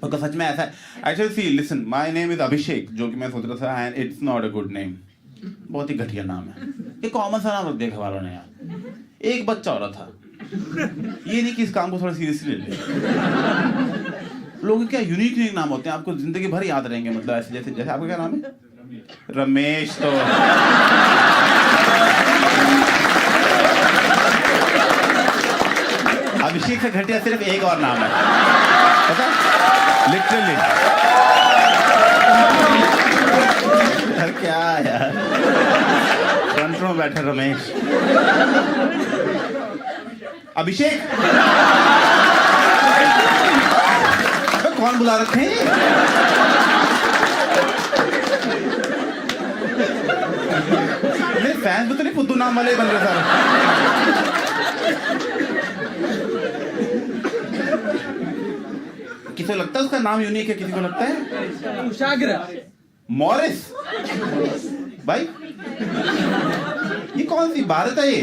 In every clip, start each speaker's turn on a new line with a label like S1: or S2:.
S1: तो सच में ऐसा है actually. See listen, my name is Abhishek, जो कि मैं सोच रहा था and it's not a good name. बहुत ही घटिया नाम है ये, कॉमन सा नाम रख दिया घर वालों ने यार। एक बच्चा हो रहा था, ये नहीं कि इस काम को थोड़ा सीरियसली ले ले। लोगों के क्या यूनिक यूनिक नाम होते हैं, आपको जिंदगी भर याद रहेंगे। मतलब ऐसे जैसे जैसे आपका क्या नाम है? रमेश। तो अभिषेक से घटिया सिर्फ एक और नाम है, पता है? लिटरली। क्या यार, फ्रंट में बैठे रमेश, अभिषेक। कौन बुला रखे हैं? मेरे फैंस भी तो नहीं फुद्दू नाम वाले बन रहे सारे। किसी को लगता है उसका नाम यूनिक है, किसी को लगता है
S2: कुशाग्र,
S1: मॉरिस। भाई ये कौन सी भारत है ये?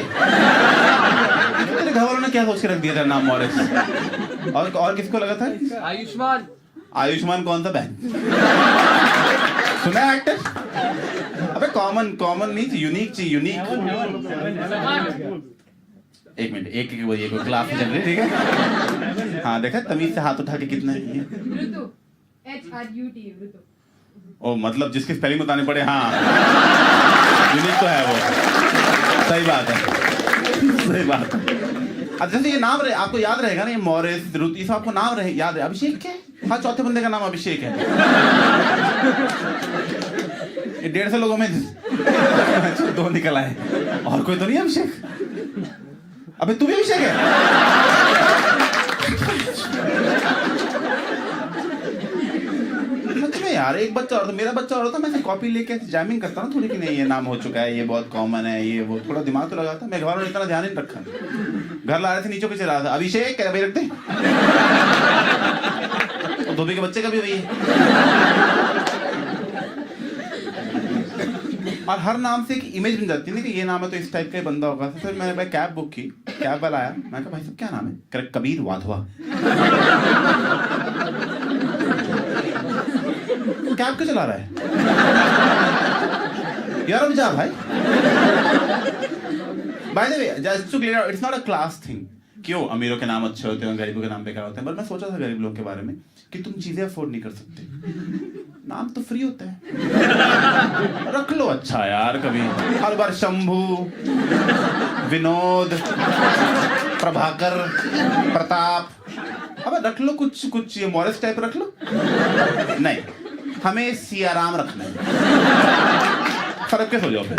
S1: तेरे घर वालों ने क्या सोच के रख दिया था नाम मॉरिस? और किसको लगा था?
S2: आयुष्मान।
S1: आयुष्मान कौन सा बहन? सुना है एक्टर? अबे कॉमन नहीं चाहिए, यूनिक चाहिए, यूनिक। एक मिनट, एक क्लास चल रही, ठीक है? हाँ देखा, तमीज से हाथ उठा के कितना है?
S3: ऋतु, HRUT, ऋतु।
S1: ओ मतलब जिसके स्पेलिंग बताने पड़े। हाँ यूनिक तो है वो, सही बात है, सही बात है। अच्छा जैसे ये नाम आपको याद रहेगा ना, ये मॉरिस, ऋतु, ये सब आपको नाम याद है। अभिषेक क्या है? हाँ, चौथे बंदे का नाम अभिषेक है। ये 150 लोगों में 2 निकल आए, और कोई तो नहीं अभिषेक? अबे तू भी अभिषेक है? सच में यार, एक बच्चा और था, मेरा बच्चा और था, मैं कॉपी लेके जैमिंग करता हूँ थोड़ी कि नहीं ये नाम हो चुका है, ये बहुत कॉमन है, ये वो, थोड़ा दिमाग तो लगाता। मेरे घर वालों ने इतना ध्यान नहीं रखा। घर ला रहे थे, नीचे पे चला था, अभिषेक क्या रख दे। धोबी के बच्चे का भी वही है। और हर नाम से एक इमेज बन जाती है ना कि ये नाम है तो इस टाइप का ही बंदा होगा। तो फिर मैंने भाई कैब बुक की, कैब वाला आया, मैंने कहा भाई साहब क्या नाम है? कबीर वाधवा। कैब क्यों चला रहा है यार? अब जा भाई। By the way, just to clear, it's not a class thing. क्यों अमीरों के नाम अच्छे होते हैं, गरीबों के नाम बेकार होते हैं। पर मैं सोचा था गरीब लोगों के बारे में कि तुम चीजें अफोर्ड नहीं कर सकते, नाम तो फ्री होता है, रख लो अच्छा यार। कभी हर बार शंभू, विनोद, प्रभाकर, प्रताप, अब रख लो कुछ ये मॉरिस टाइप रख लो। नहीं, हमें सियाराम रखना है। सड़क पे सो जाओ फिर।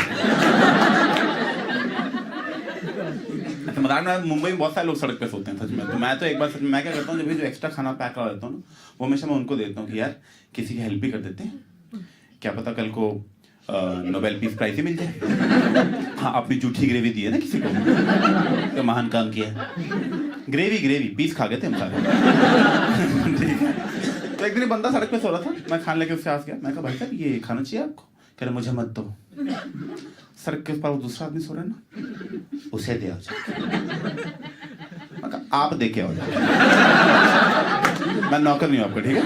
S1: मजाक में, मुंबई में बहुत सारे लोग सड़क पे सोते हैं सच में। तो मैं तो एक बार सच में मैं क्या करता हूँ, जब भी जो एक्स्ट्रा खाना पैक करा देता हूँ ना, वो हमेशा मैं उनको देता हूँ कि यार किसी की हेल्प भी कर देते हैं, क्या पता कल को नोबेल पीस प्राइज ही मिल जाए। हाँ, अपनी जूठी ग्रेवी दी है ना किसी को, तो महान काम किया। ग्रेवी पीस खा गए थे हम सारे। ठीक है। तो एक दिन बंदा सड़क पे सो रहा था, मैं खाने लेके उसके पास गया, मैं कहा भाई साहब ये खाना चाहिए आपको? कह रहे मुझे मत दो। सड़क के ऊपर दूसरा आदमी सो रहा है ना, उसे दे आओ। आप दे के आओ, मैं नौकर नहीं हूं आपका, ठीक है?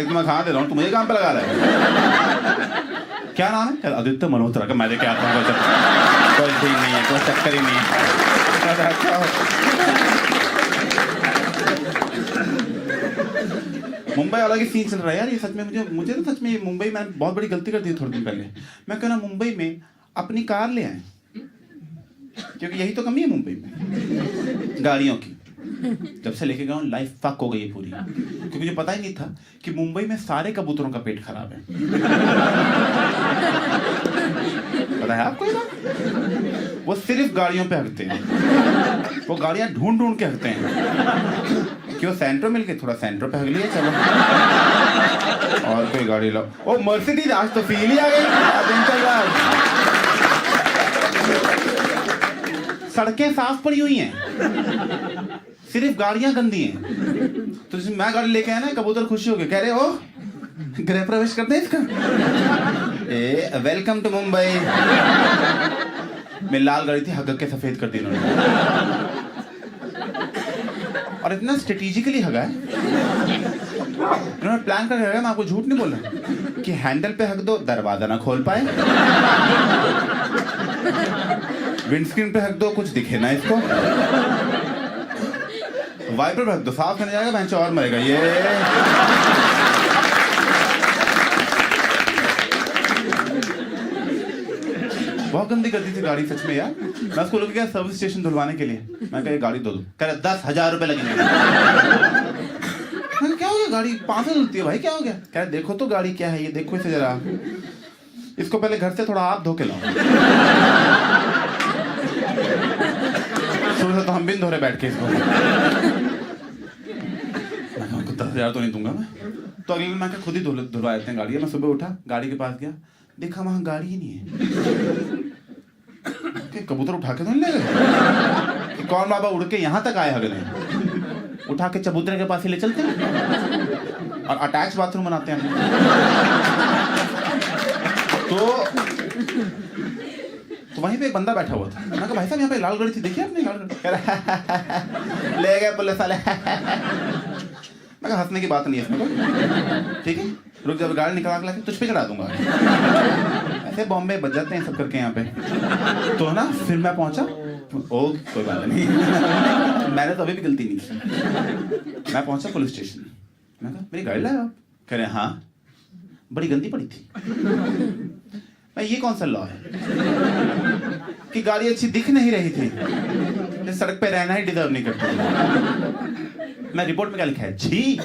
S1: एक तो मैं खाना दे रहा हूँ, तुम मुझे काम पे लगा रहा है। क्या नाम है? आदित्य मल्होत्रा का। मैं दे के आता हूँ, कोई ठीक नहीं है, कोई चक्कर ही नहीं है। मुंबई वाला की सीन चल रहा है यार, ये सच में मुझे तो सच में मुंबई में बहुत बड़ी गलती कर दी थोड़े दिन पहले। मैं कह रहा मुंबई में अपनी कार ले आए, क्योंकि यही तो कमी है मुंबई में गाड़ियों की। जब से लेके गया हूँ लाइफ फक हो गई है पूरी, क्योंकि मुझे पता ही नहीं था कि मुंबई में सारे कबूतरों का पेट खराब है। पता है आपको? वो सिर्फ गाड़ियों पे हकते हैं, वो गाड़ियां ढूंढ के हकते हैं। क्यों सेंट्रो मिल गई, थोड़ा सेंट्रो पे हक लिया, चलो और कोई गाड़ी लो। ओ मर्सिडीज, आज तो फील ही आ गई। सड़कें साफ पड़ी हुई हैं, सिर्फ गाड़ियां गंदी हैं। तो जिसमें मैं गाड़ी लेके आया ना, कबूतर खुशी हो गए, कह रहे हो गृह प्रवेश करते हैं इसका। Welcome to Mumbai. मैं लाल गाड़ी थी, हक के सफेद कर दी उन्होंने। और इतना स्ट्रेटेजिकली हगा है। इन्होंने प्लान करके हगा, मैं आपको झूठ नहीं बोल रहा, कि हैंडल पे हक दो दरवाजा ना खोल पाए, विंडस्क्रीन पे हक दो कुछ दिखे ना इसको, वाइपर पे हक दो साफ करने जाएगा बेंच और मरेगा ये। बहुत गंदी करती थी गाड़ी सच में यार। मैं उसको लेके गया सर्विस स्टेशन धुलवाने के लिए, मैं कहा गाड़ी धो दो, कह रहा 10,000 रुपए लगेंगे। मैंने क्या हो गया, गाड़ी 500 धुलती है भाई, क्या हो गया? कह रहा देखो तो गाड़ी क्या है ये, देखो इसे जरा, इसको पहले घर से थोड़ा आप धो के लाओ। सुबह तो हम भी धो रहे बैठ के इसको। 10,000 तो नहीं दूंगा मैं। तो अगले दिन मैं खुद ही धुलवा देते हैं गाड़ी। मैं सुबह उठा, गाड़ी के पास गया, देखा वहां गाड़ी ही नहीं है। कबूतर उठा के तो नहीं ले गए? कौन बाबा उड़ के यहाँ तक आए अगले, उठा के चबूतरे के पास ही ले चलते हैं और अटैच बाथरूम बनाते हैं। तो वहीं पे एक बंदा बैठा हुआ था। मैंने कहा भाई साहब यहाँ पे लाल गाड़ी थी, देखिए आपने लाल गाड़ी? ले गए पुलिस वाले। मैं कहा हंसने की बात नहीं है इसमें, ठीक है रुक, जब गाड़ी निकाल के लाके तुझ पे चढ़ा दूंगा। ऐसे बॉम्बे बच जाते हैं सब करके यहाँ पे। तो ना फिर मैं पहुंचा, ओ कोई बात नहीं। मैंने तो अभी भी गलती नहीं की। मैं पहुंचा पुलिस स्टेशन, मैं कहा मेरी गाड़ी लाए आप? कह रहे हाँ, बड़ी गंदी पड़ी थी। मैं ये कौन सा लॉ है कि गाड़ी अच्छी दिख नहीं रही थी, सड़क पे रहना ही डिजर्व नहीं करती। मैं रिपोर्ट में क्या लिखा है? छी।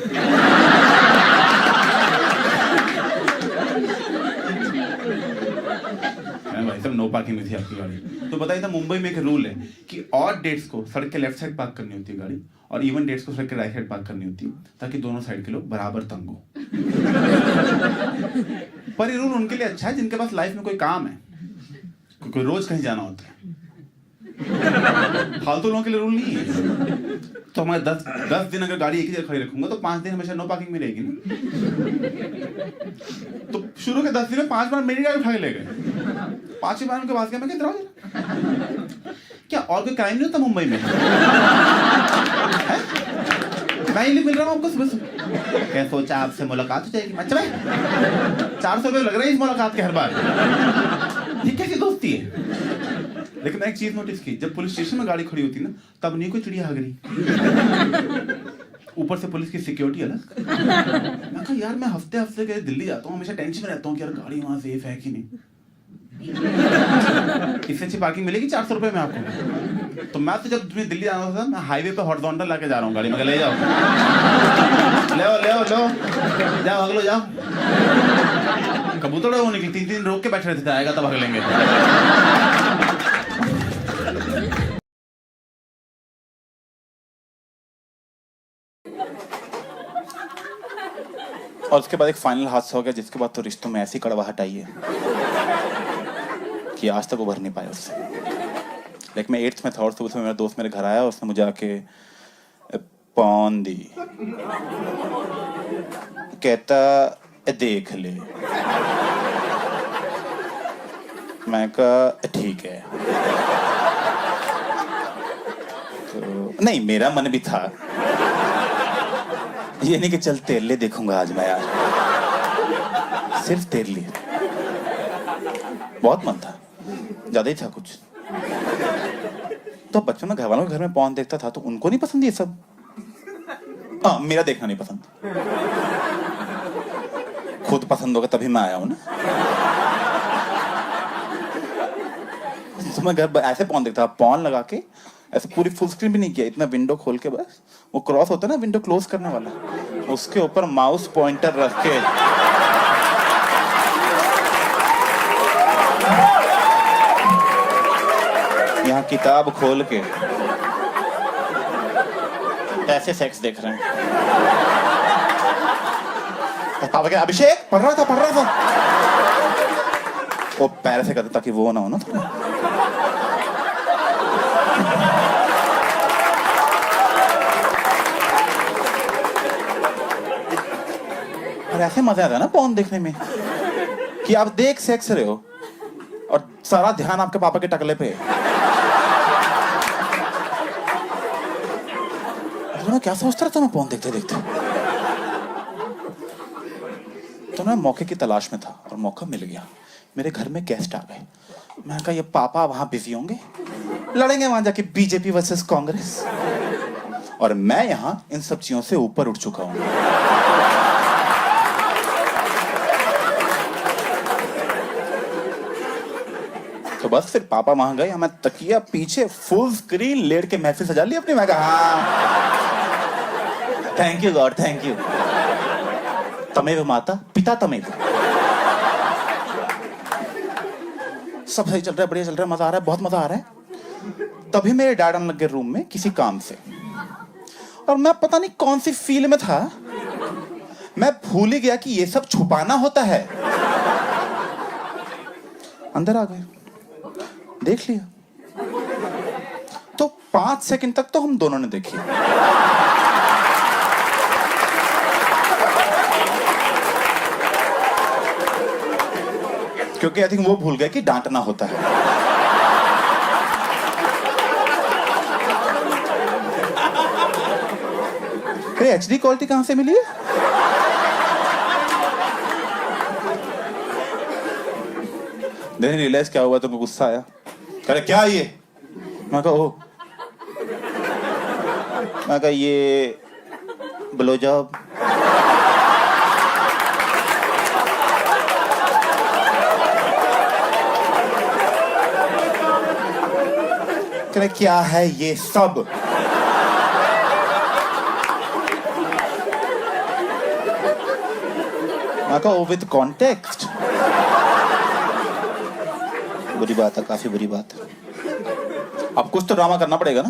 S1: भाई साहब नो पार्किंग में थी आपकी गाड़ी। तो बताइए था मुंबई में एक रूल है कि ऑड डेट्स को सड़क के लेफ्ट साइड पार्क करनी होती है गाड़ी, और इवन डेट्स को सड़क के राइट साइड पार्क करनी होती है, ताकि दोनों साइड के लोग बराबर तंग हो। पर ये रूल उनके लिए अच्छा है जिनके पास लाइफ में कोई काम है, कोई रोज कहीं जाना होता है। फालतू लोगों के लिए रूल नहीं है। तो मैं 10 दिन अगर गाड़ी एक ही जगह खड़ी रखूंगा तो 5 दिन हमेशा नो पार्किंग में रहेगी ना। तो शुरू के 10 दिन में 5 बार मेरी गाड़ी उठा के ले गए। 5वीं बार उनके पास गया, मैं किधर क्या और कोई क्राइम नहीं होता मुंबई में? मैं ही मिल रहा हूँ आपको सुबह सुबह, क्या सोचा आपसे मुलाकात हो जाएगी? अच्छा भाई 400 रुपये लग रहे हैं इस मुलाकात के हर बार, ये कैसी दोस्ती है? लेकिन मैं एक चीज नोटिस की, जब पुलिस स्टेशन में गाड़ी खड़ी होती ना, तब नहीं कोई चिड़िया हग रही, ऊपर से पुलिस की सिक्योरिटी अलग। मैं कहा यार मैं हफ्ते हफ्ते के दिल्ली जाता हूँ, हमेशा टेंशन में रहता हूँ कि यार गाड़ी वहां सेफ है कि नहीं। इससे अच्छी पार्किंग मिलेगी 400 रुपये में आपको। तो मैं तो जब तुम्हें दिल्ली जाना होता था, मैं हाईवे पे हॉरिजॉन्टल लाके जा रहा हूँ गाड़ी में, ले जाओ ले जाओ अगलो जाओ। कबूतर वो निकली 3 दिन रोक के बैठे रहते थे, आएगा तब भाग लेंगे। और उसके बाद एक फाइनल हादसा हो गया, जिसके बाद तो रिश्तों में ऐसी कड़वाहट आई है कि आज तक उभर नहीं पाया उससे। लाइक मैं 8th में था और सुबह से मेरा दोस्त मेरे घर आया, उसने मुझे आके पौन दी, कहता देख ले। मैं कहा ठीक है। तो नहीं, मेरा मन भी था, ये नहीं कि चल तेरे लिए देखूंगा आज मैं, यार सिर्फ तेरे लिए। बहुत मन था, ज्यादा ही था कुछ। तो बचपन में घर वालों के घर में पॉर्न देखता था, तो उनको नहीं पसंद ये सब। मेरा देखना नहीं पसंद, खुद पसंद होगा तभी मैं आया हूं ना। तो मैं घर ऐसे पॉर्न देखता, पॉर्न लगा के ऐसे पूरी फुल स्क्रीन भी नहीं किया, इतना विंडो खोल के बस वो क्रॉस होता है ना विंडो क्लोज करने वाला, उसके ऊपर माउस पॉइंटर रख के यहाँ किताब खोल के ऐसे सेक्स देख रहे हैं। पापा क्या अभिषेक पढ़ रहा था वो पैर से करता ताकि वो ना हो ना थोड़ा। और ऐसे मजा आता है ना पॉर्न देखने में कि आप देख सेक्स रहे हो और सारा ध्यान आपके पापा के टकले पे है।
S2: मालूम है क्या सोचता रहता मैं फोन देखते देखते। तो मैं मौके की तलाश में था और मौका मिल गया। मेरे घर में गेस्ट आ गए। मैंने कहा ये पापा वहां बिजी होंगे, लड़ेंगे वहां जाके बीजेपी वर्सेस कांग्रेस, और मैं यहां इन सब चीजों से ऊपर उठ चुका हूं। तो बस फिर पापा वहां गए, मैं तकिया पीछे फुल स्क्रीन लेट के महफिल सजा ली अपनी। मैं कहा हाँ, thank you God, thank you. तमेव माता पिता तमेव। सब सही चल रहा है, बढ़िया चल रहा है, मजा आ रहा है, बहुत मजा आ रहा है। तभी मेरे डैड आने लगे रूम में किसी काम से, और मैं पता नहीं कौन सी फील में था, मैं भूल ही गया कि ये सब छुपाना होता है। अंदर आ गए, देख लिया। तो 5 सेकंड तक तो हम दोनों ने देखी। क्योंकि आई थिंक वो भूल गए कि डांटना होता है। एचडी क्वालिटी कहां से मिली है? देन रियलाइज क्या हुआ, तो गुस्सा आया। कह रहे क्या ये? मैं कहा ओ, मैं कहा ये ब्लो जॉब। कह रहे क्या है ये सब? मैं कहा ओ विद कॉन्टेक्स्ट। बुरी बात है, काफी बुरी बात है। अब कुछ तो ड्रामा करना पड़ेगा ना,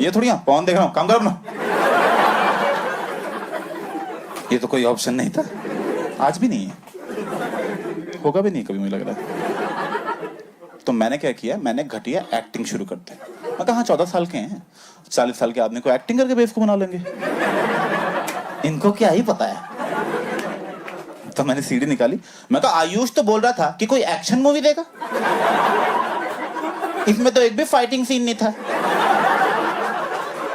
S2: ये थोड़ी पवन देख रहा हूं, काम कर अपना। ये तो कोई ऑप्शन नहीं था, आज भी नहीं है, होगा भी नहीं कभी, मुझे लग रहा है। तो मैंने क्या किया, मैंने घटिया एक्टिंग शुरू कर दी। मैं कहा हाँ 14 साल के हैं, 40 साल के आदमी को एक्टिंग करके बेवकूफ बना लेंगे, इनको क्या ही पता है। तो मैंने सीडी निकाली। मैं कहा आयुष तो बोल रहा था कि कोई एक्शन मूवी देगा, इसमें तो एक भी फाइटिंग सीन नहीं था,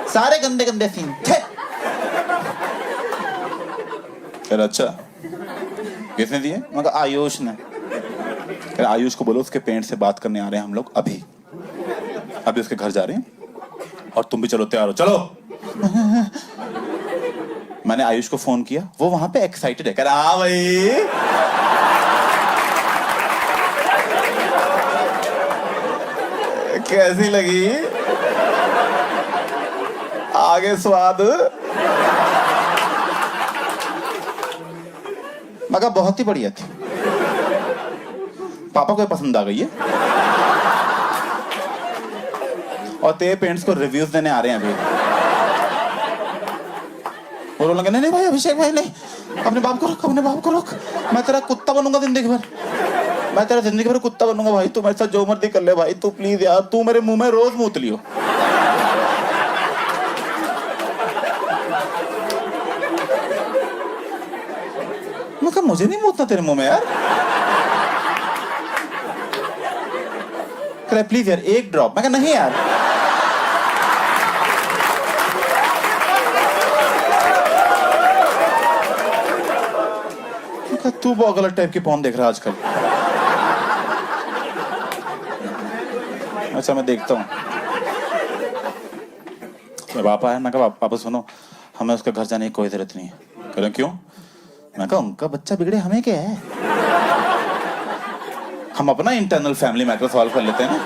S2: सारे गंदे गंदे सीन थे। अच्छा किसने दिए? मैं कहा आयुष ने। आयुष को बोलो उसके पेरेंट्स से बात करने आ रहे हैं हम लोग, अभी अभी उसके घर जा रहे हैं, और तुम भी चलो, तैयार हो, चलो। मैंने आयुष को फोन किया, वो वहां पे एक्साइटेड है, कह रहा हाँ भाई। कैसी लगी आगे स्वाद? मैं कहा बहुत ही बढ़िया थी, पापा को पसंद आ गई है, और तेरे पेरेंट्स को रिव्यूज देने आ रहे हैं अभी। वो लगे नहीं भाई अभिषेक भाई नहीं, अपने बाप को रोक, अपने बाप को रोक, मैं तेरा कुत्ता बनूंगा जिंदगी भर, मैं तेरा जिंदगी भर कुत्ता बनूंगा भाई, तू मेरे साथ जो मर्जी कर ले भाई, तू प्लीज यार, तू मेरे मुंह में रोज मूत लियो। मैं कहा मुझे नहीं मूतना तेरे मुंह में यार। कह प्लीज यार एक ड्रॉप। मैं कहा नहीं यार। तू बहुत गलत टाइप की पॉर्न देख रहा है आजकल। अच्छा मैं देखता हूँ। पापा है, मैं कहा पापा सुनो, हमें उसके घर जाने की कोई जरूरत नहीं है। कह रहे क्यों? मैं कहा उनका बच्चा बिगड़े हमें क्या है, हम अपना इंटरनल फैमिली मैटर सॉल्व कर लेते हैं ना,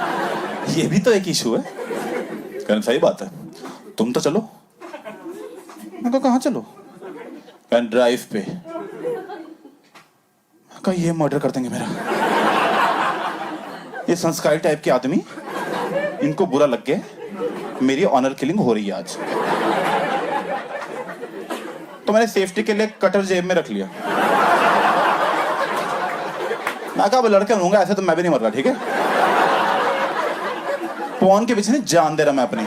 S2: ये भी तो एक इशू है। कह रहे सही बात है, तुम तो चलो। मैं कहा कहाँ चलो? कह ड्राइव पे। मैं कहा ये मर्डर कर देंगे मेरा। ये संस्कारी टाइप के आदमी, इनको बुरा लग गया मेरी ऑनर किलिंग हो रही है आज। तो मैंने सेफ्टी के लिए कटर जेब में रख लिया। मैं कहा लड़के होंगे ऐसे तो मैं भी नहीं मर रहा, ठीक है? पॉन के पीछे नहीं जान दे रहा मैं अपनी।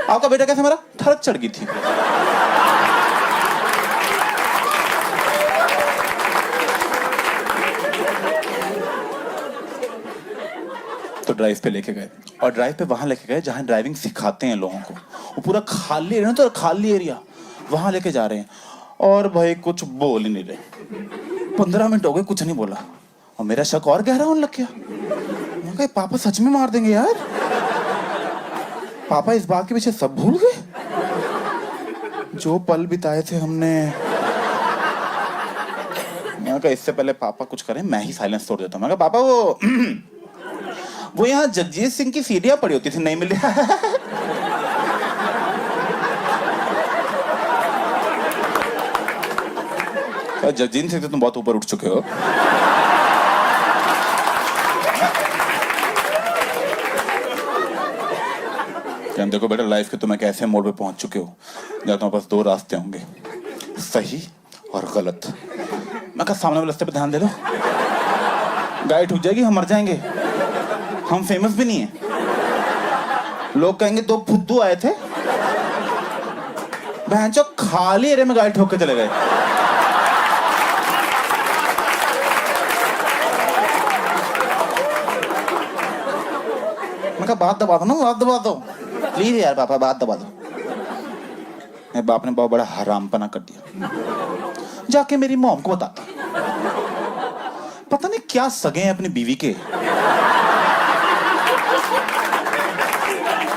S2: आपका बेटा कैसे मरा? ठड़क चढ़ गई थी। तो तो ड्राइव पे लेके गए, और ड्राइव पे वहां लेके गए जहां ड्राइविंग सिखाते हैं लोगों को। वो पूरा खाली एरिया, तो खाली एरिया, वहां लेके जा रहे हैं। और भाई कुछ बोल ही नहीं रहे। 15 मिनट हो गए, कुछ नहीं बोला। और मेरा शक और गहरा होने लग गया। मैं कहा पापा सच में मार देंगे यार, पापा इस बात के पीछे सब भूल गए जो पल बिताए थे हमने। मैं कहा इससे पहले पापा कुछ करें मैं ही साइलेंस तोड़ देता हूँ। मैं कहा पापा वो यहाँ जगजीत सिंह की सीढ़ियां पड़ी होती थी, नहीं मिली। जगजीत सिंह से तुम बहुत ऊपर उठ चुके हो। क्या देखो बेटा, लाइफ के तुम एक ऐसे मोड़ पे पहुंच चुके हो जहाँ तुम्हारे पास 2 रास्ते होंगे, सही और गलत। मैं कहा सामने वाले रास्ते पे ध्यान दे लो, गाड़ी ठुक जाएगी, हम मर जाएंगे। हम फेमस भी नहीं है, लोग कहेंगे 2 फुद्दू आए थे, भैंचो खाली एरिया में गाड़ी ठोक के चले गए। मैं कहा बात दबा दो ना, बात दबा दो प्लीज यार पापा, बात दबा दो। मेरे बाप ने बहुत बड़ा हरामपना कर दिया। जाके मेरी मॉम को बताता, पता नहीं क्या सगे हैं अपनी बीवी के,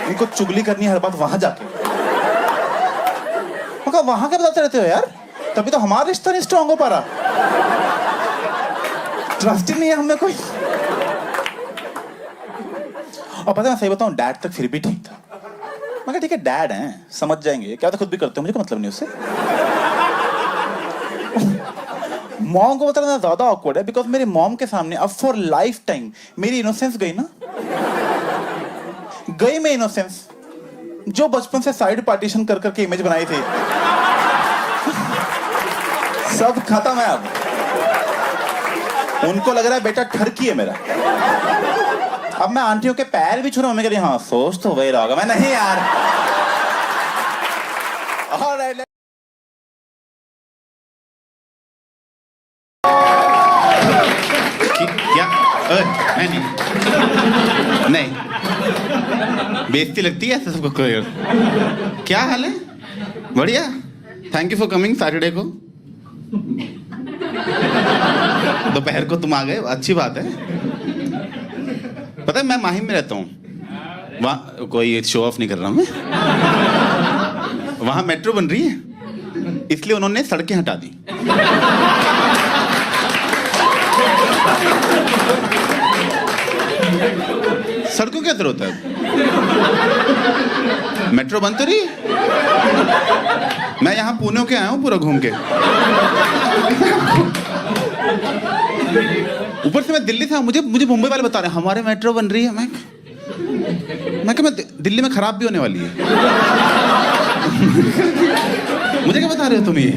S2: इनको चुगली करनी है हर बात वहां जाके। मगर वहां क्या बताते रहते हो यार, तभी तो हमारा रिश्ता नहीं स्ट्रांग हो पा रहा। ट्रस्ट ही नहीं है हमें कोई। और पता है सही बताऊं, डैड तक फिर भी ठीक था। मगर ठीक है डैड हैं, समझ जाएंगे, क्या तो खुद भी करते हो, मुझे कोई मतलब नहीं उससे। मॉम को बताना ज्यादा ऑकवर्ड है, बिकॉज मेरी मॉम के सामने अब फॉर लाइफ टाइम मेरी इनोसेंस गई ना, गई मैं इनोसेंस जो बचपन से साइड पार्टीशन कर करके इमेज बनाई थी। सब खत्म है अब। उनको लग रहा है बेटा ठरकी है मेरा। अब मैं आंटियों के पैर भी छू रहा हूं, मैं कह रही हाँ सोच तो वही रहा, मैं नहीं यार।
S1: क्या नहीं नहीं बेइज्जती लगती है ऐसे सबको। क्या हाल है? बढ़िया, thank you for coming Saturday को। दोपहर को तुम आ गए, अच्छी बात है। पता है मैं माहिम में रहता हूँ, वहाँ कोई शो ऑफ नहीं कर रहा मैं। वहाँ मेट्रो बन रही है, इसलिए उन्होंने सड़कें हटा दी। सड़कों क्या जरूरत है? मेट्रो बंद तो रही। मैं यहाँ पुणे के आया हूँ पूरा घूम के। ऊपर से मैं दिल्ली से, मुझे मुंबई वाले बता रहे हैं हमारे मेट्रो बन रही है। मैं दिल्ली में खराब भी होने वाली है। मुझे क्या बता रहे हो तुम ये?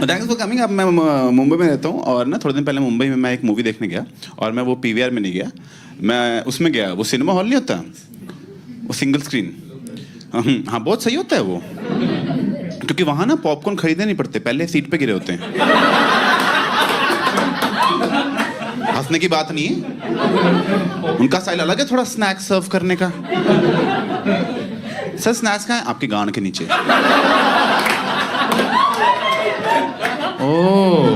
S1: Thanks for coming. अब मैं मुंबई में रहता हूँ, और ना थोड़े दिन पहले मुंबई में मैं एक मूवी देखने गया, और मैं वो पीवीआर में नहीं गया, मैं उसमें गया। वो सिनेमा हॉल नहीं होता, वो सिंगल स्क्रीन। हाँ बहुत सही होता है वो, क्योंकि वहाँ ना पॉपकॉर्न खरीदने नहीं पड़ते, पहले सीट पे गिरे होते हैं। हंसने की बात नहीं है, उनका स्टाइल अलग है थोड़ा स्नैक्स सर्व करने का। सर स्नैक्स कहाँ है? आपकी गांड के नीचे। ओह,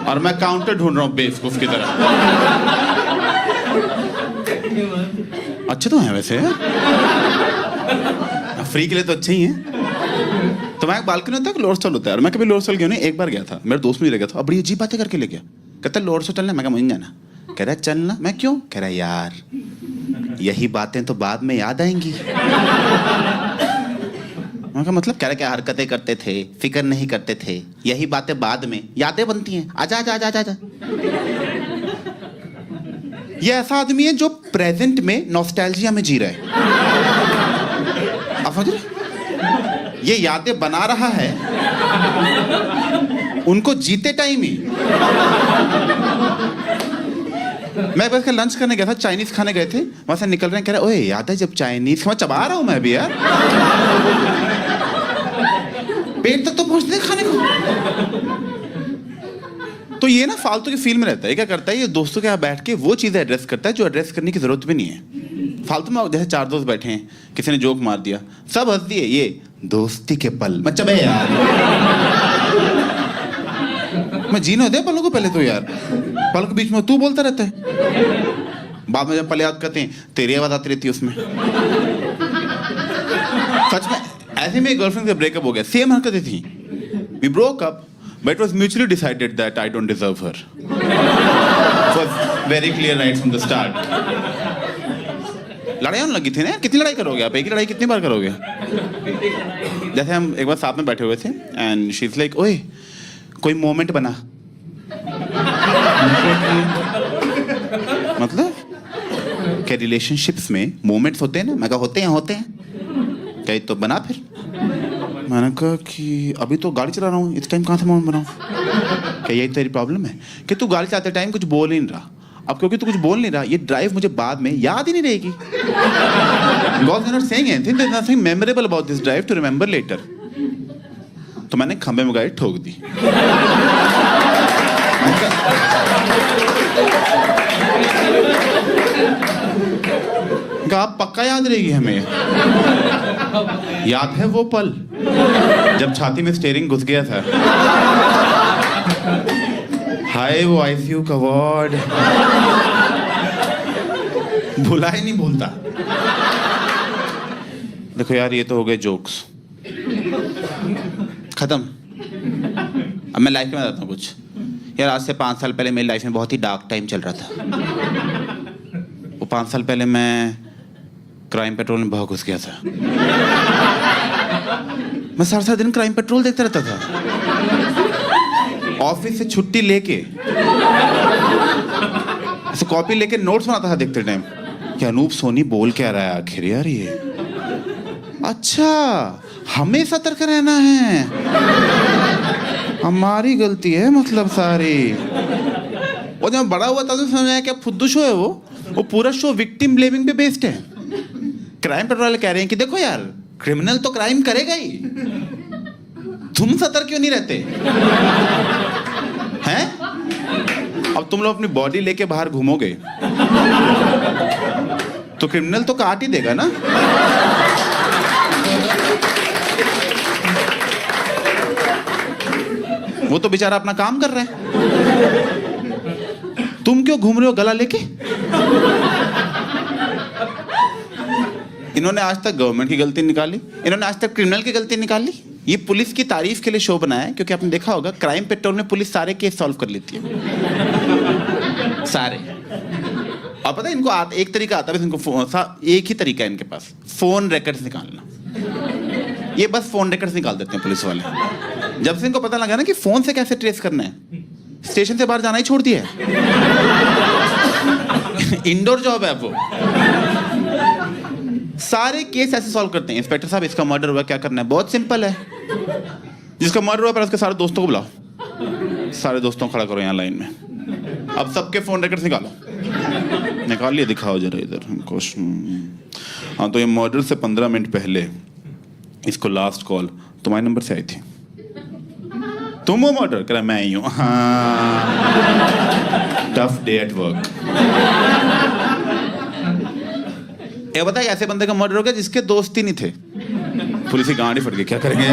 S1: और मैं काउंटर ढूंढ रहा हूँ बेवकूफ की तरह। अच्छे तो हैं वैसे, फ्री के लिए तो अच्छे ही हैं। तो मैं बालकनी होता है, लोअर स्टॉल होता है, और मैं कभी लोअर स्टॉल गया नहीं। एक बार गया था, मेरा दोस्त भी ले गया था, बड़ी अजीब बातें करके ले गया। कहता लोअर स्टॉल चलना, मैं कहा मुझे जाना। कह रहा है चलना, मैं क्यों? कह रहा है यार यही बातें तो बाद में याद आएंगी। मैं कहा मतलब? कह रहा क्या हरकतें करते थे, फिक्र नहीं करते थे, यही बातें बाद में यादें बनती हैं। आजा आजा आजा आजा। ये ऐसा आदमी है जो प्रेजेंट में नॉस्टैल्जिया में जी रहा है। आप समझ रहे? ये यादें बना रहा है उनको जीते टाइम ही। मैं बस लंच करने गया था, चाइनीज खाने गए थे, वहां से निकल रहे हैं, कह रहे ओए याद है जब चाइनीज, मैं चबा रहा हूं मैं भी यार, पेट तक तो पहुंचते खाने को। तो तो ये ना फालतू की फील में रहता है। क्या करता है ये, दोस्तों के यहाँ बैठ के वो चीज़ें एड्रेस करता है जो एड्रेस करने की जरूरत भी नहीं है। फालतू में जैसे 4 दोस्त बैठे हैं, किसी ने जोक मार दिया, सब हंस दिए, ये दोस्ती के पल मतलब बे यार। मैं जीने दे पलों को पहले तो यार, पल के बीच में तू बोलता रहता है, बाद में जब पल याद करते हैं तेरी आवाज आती रहती है उसमें। सच में ऐसे में गर्लफ्रेंड से ब्रेकअप हो गया, सेम हरकतें थी। We broke up but it was mutually decided that I don't deserve her. It was very clear right from the start. लड़ाई होने लगी थी ना, कितनी लड़ाई करोगे आप, एक ही लड़ाई कितनी बार करोगे। जैसे हम एक बार साथ में बैठे हुए थे एंड शी इज लाइक, ओए कोई मोमेंट बना। मतलब क्या रिलेशनशिप्स में मोमेंट्स होते हैं ना, मैं कहा होते हैं क्या, तो बना फिर। मैंने कहा कि अभी तो गाड़ी चला रहा हूँ, इस टाइम कहाँ से मोमेंट बनाऊँ। क्या यही तेरी प्रॉब्लम है कि तू गाड़ी चलाते टाइम कुछ बोल ही नहीं रहा। अब क्योंकि तू कुछ बोल नहीं रहा, ये ड्राइव मुझे बाद में याद ही नहीं रहेगी। Because you're not saying anything, there's nothing memorable about this drive to remember later. तो मैंने खंबे में गाड़ी ठोक दी। आप पक्का याद रहेगी हमें। याद है वो पल जब छाती में स्टीयरिंग घुस गया था। हाय वो आईसीयू का वार्ड, भुला ही नहीं बोलता। देखो यार ये तो हो गए जोक्स, खत्म। अब मैं लाइफ में बताता हूँ कुछ। यार आज से 5 साल पहले मेरी लाइफ में बहुत ही डार्क टाइम चल रहा था। वो 5 साल पहले मैं क्राइम पेट्रोल में बहुत घुस गया था। मैं सारा दिन क्राइम पेट्रोल देखता रहता था। ऑफिस से छुट्टी लेके ऐसे कॉपी लेके नोट्स बनाता था देखते टाइम कि अनूप सोनी बोल क्या रहा है आखिर यार ये। अच्छा हमें सतर्क रहना है, हमारी गलती है मतलब सारी। वो जब बड़ा हुआ था तो समझाया क्या फुद्दू शो है वो पूरा शो विक्टिम ब्लेमिंग पे बेस्ड है। क्राइम पेट्रोल वाले कह रहे हैं कि देखो यार क्रिमिनल तो क्राइम करेगा ही, तुम सतर्क क्यों नहीं रहते हैं। अब तुम लोग अपनी बॉडी लेके बाहर घूमोगे तो क्रिमिनल तो काट ही देगा ना। वो तो बेचारा अपना काम कर रहा है, तुम क्यों घूम रहे हो गला लेके। इन्होंने आज तक गवर्नमेंट की गलती निकाली, इन्होंने आज तक क्रिमिनल की गलती निकाली। ये पुलिस की तारीफ के लिए शो बनाया है, क्योंकि आपने देखा होगा क्राइम पेट्रोल में पुलिस सारे केस सॉल्व कर लेती है, सारे। और पता है इनको एक तरीका आता है, इनको एक ही तरीका है इनके पास, फोन रिकॉर्ड्स निकालना। ये बस फोन रिकॉर्ड्स निकाल देते हैं पुलिस वाले। जब से इनको पता लगा ना कि फोन से कैसे ट्रेस करना है, स्टेशन से बाहर जाना ही छोड़ दिया है। इंडोर जॉब है वो। सारे केस ऐसे सॉल्व करते हैं। इंस्पेक्टर साहब इसका मर्डर हुआ, क्या करना है? बहुत सिंपल है, जिसका मर्डर हुआ पर उसके सारे दोस्तों को बुलाओ, सारे दोस्तों को खड़ा करो यहाँ लाइन में। अब सबके फोन रिकॉर्ड्स निकालो। निकाल लिए, दिखाओ जरा इधर हमको। हाँ तो ये मर्डर से 15 मिनट पहले इसको लास्ट कॉल तुम्हारे नंबर से आई थी। तुम वो मर्डर करा? मैं ही हूँ। Tough day at work. ये बता ऐसे बंदे का मर्डर हो गया जिसके दोस्त ही नहीं थे। पुलिस की गाड़ी फट गई, क्या करेंगे?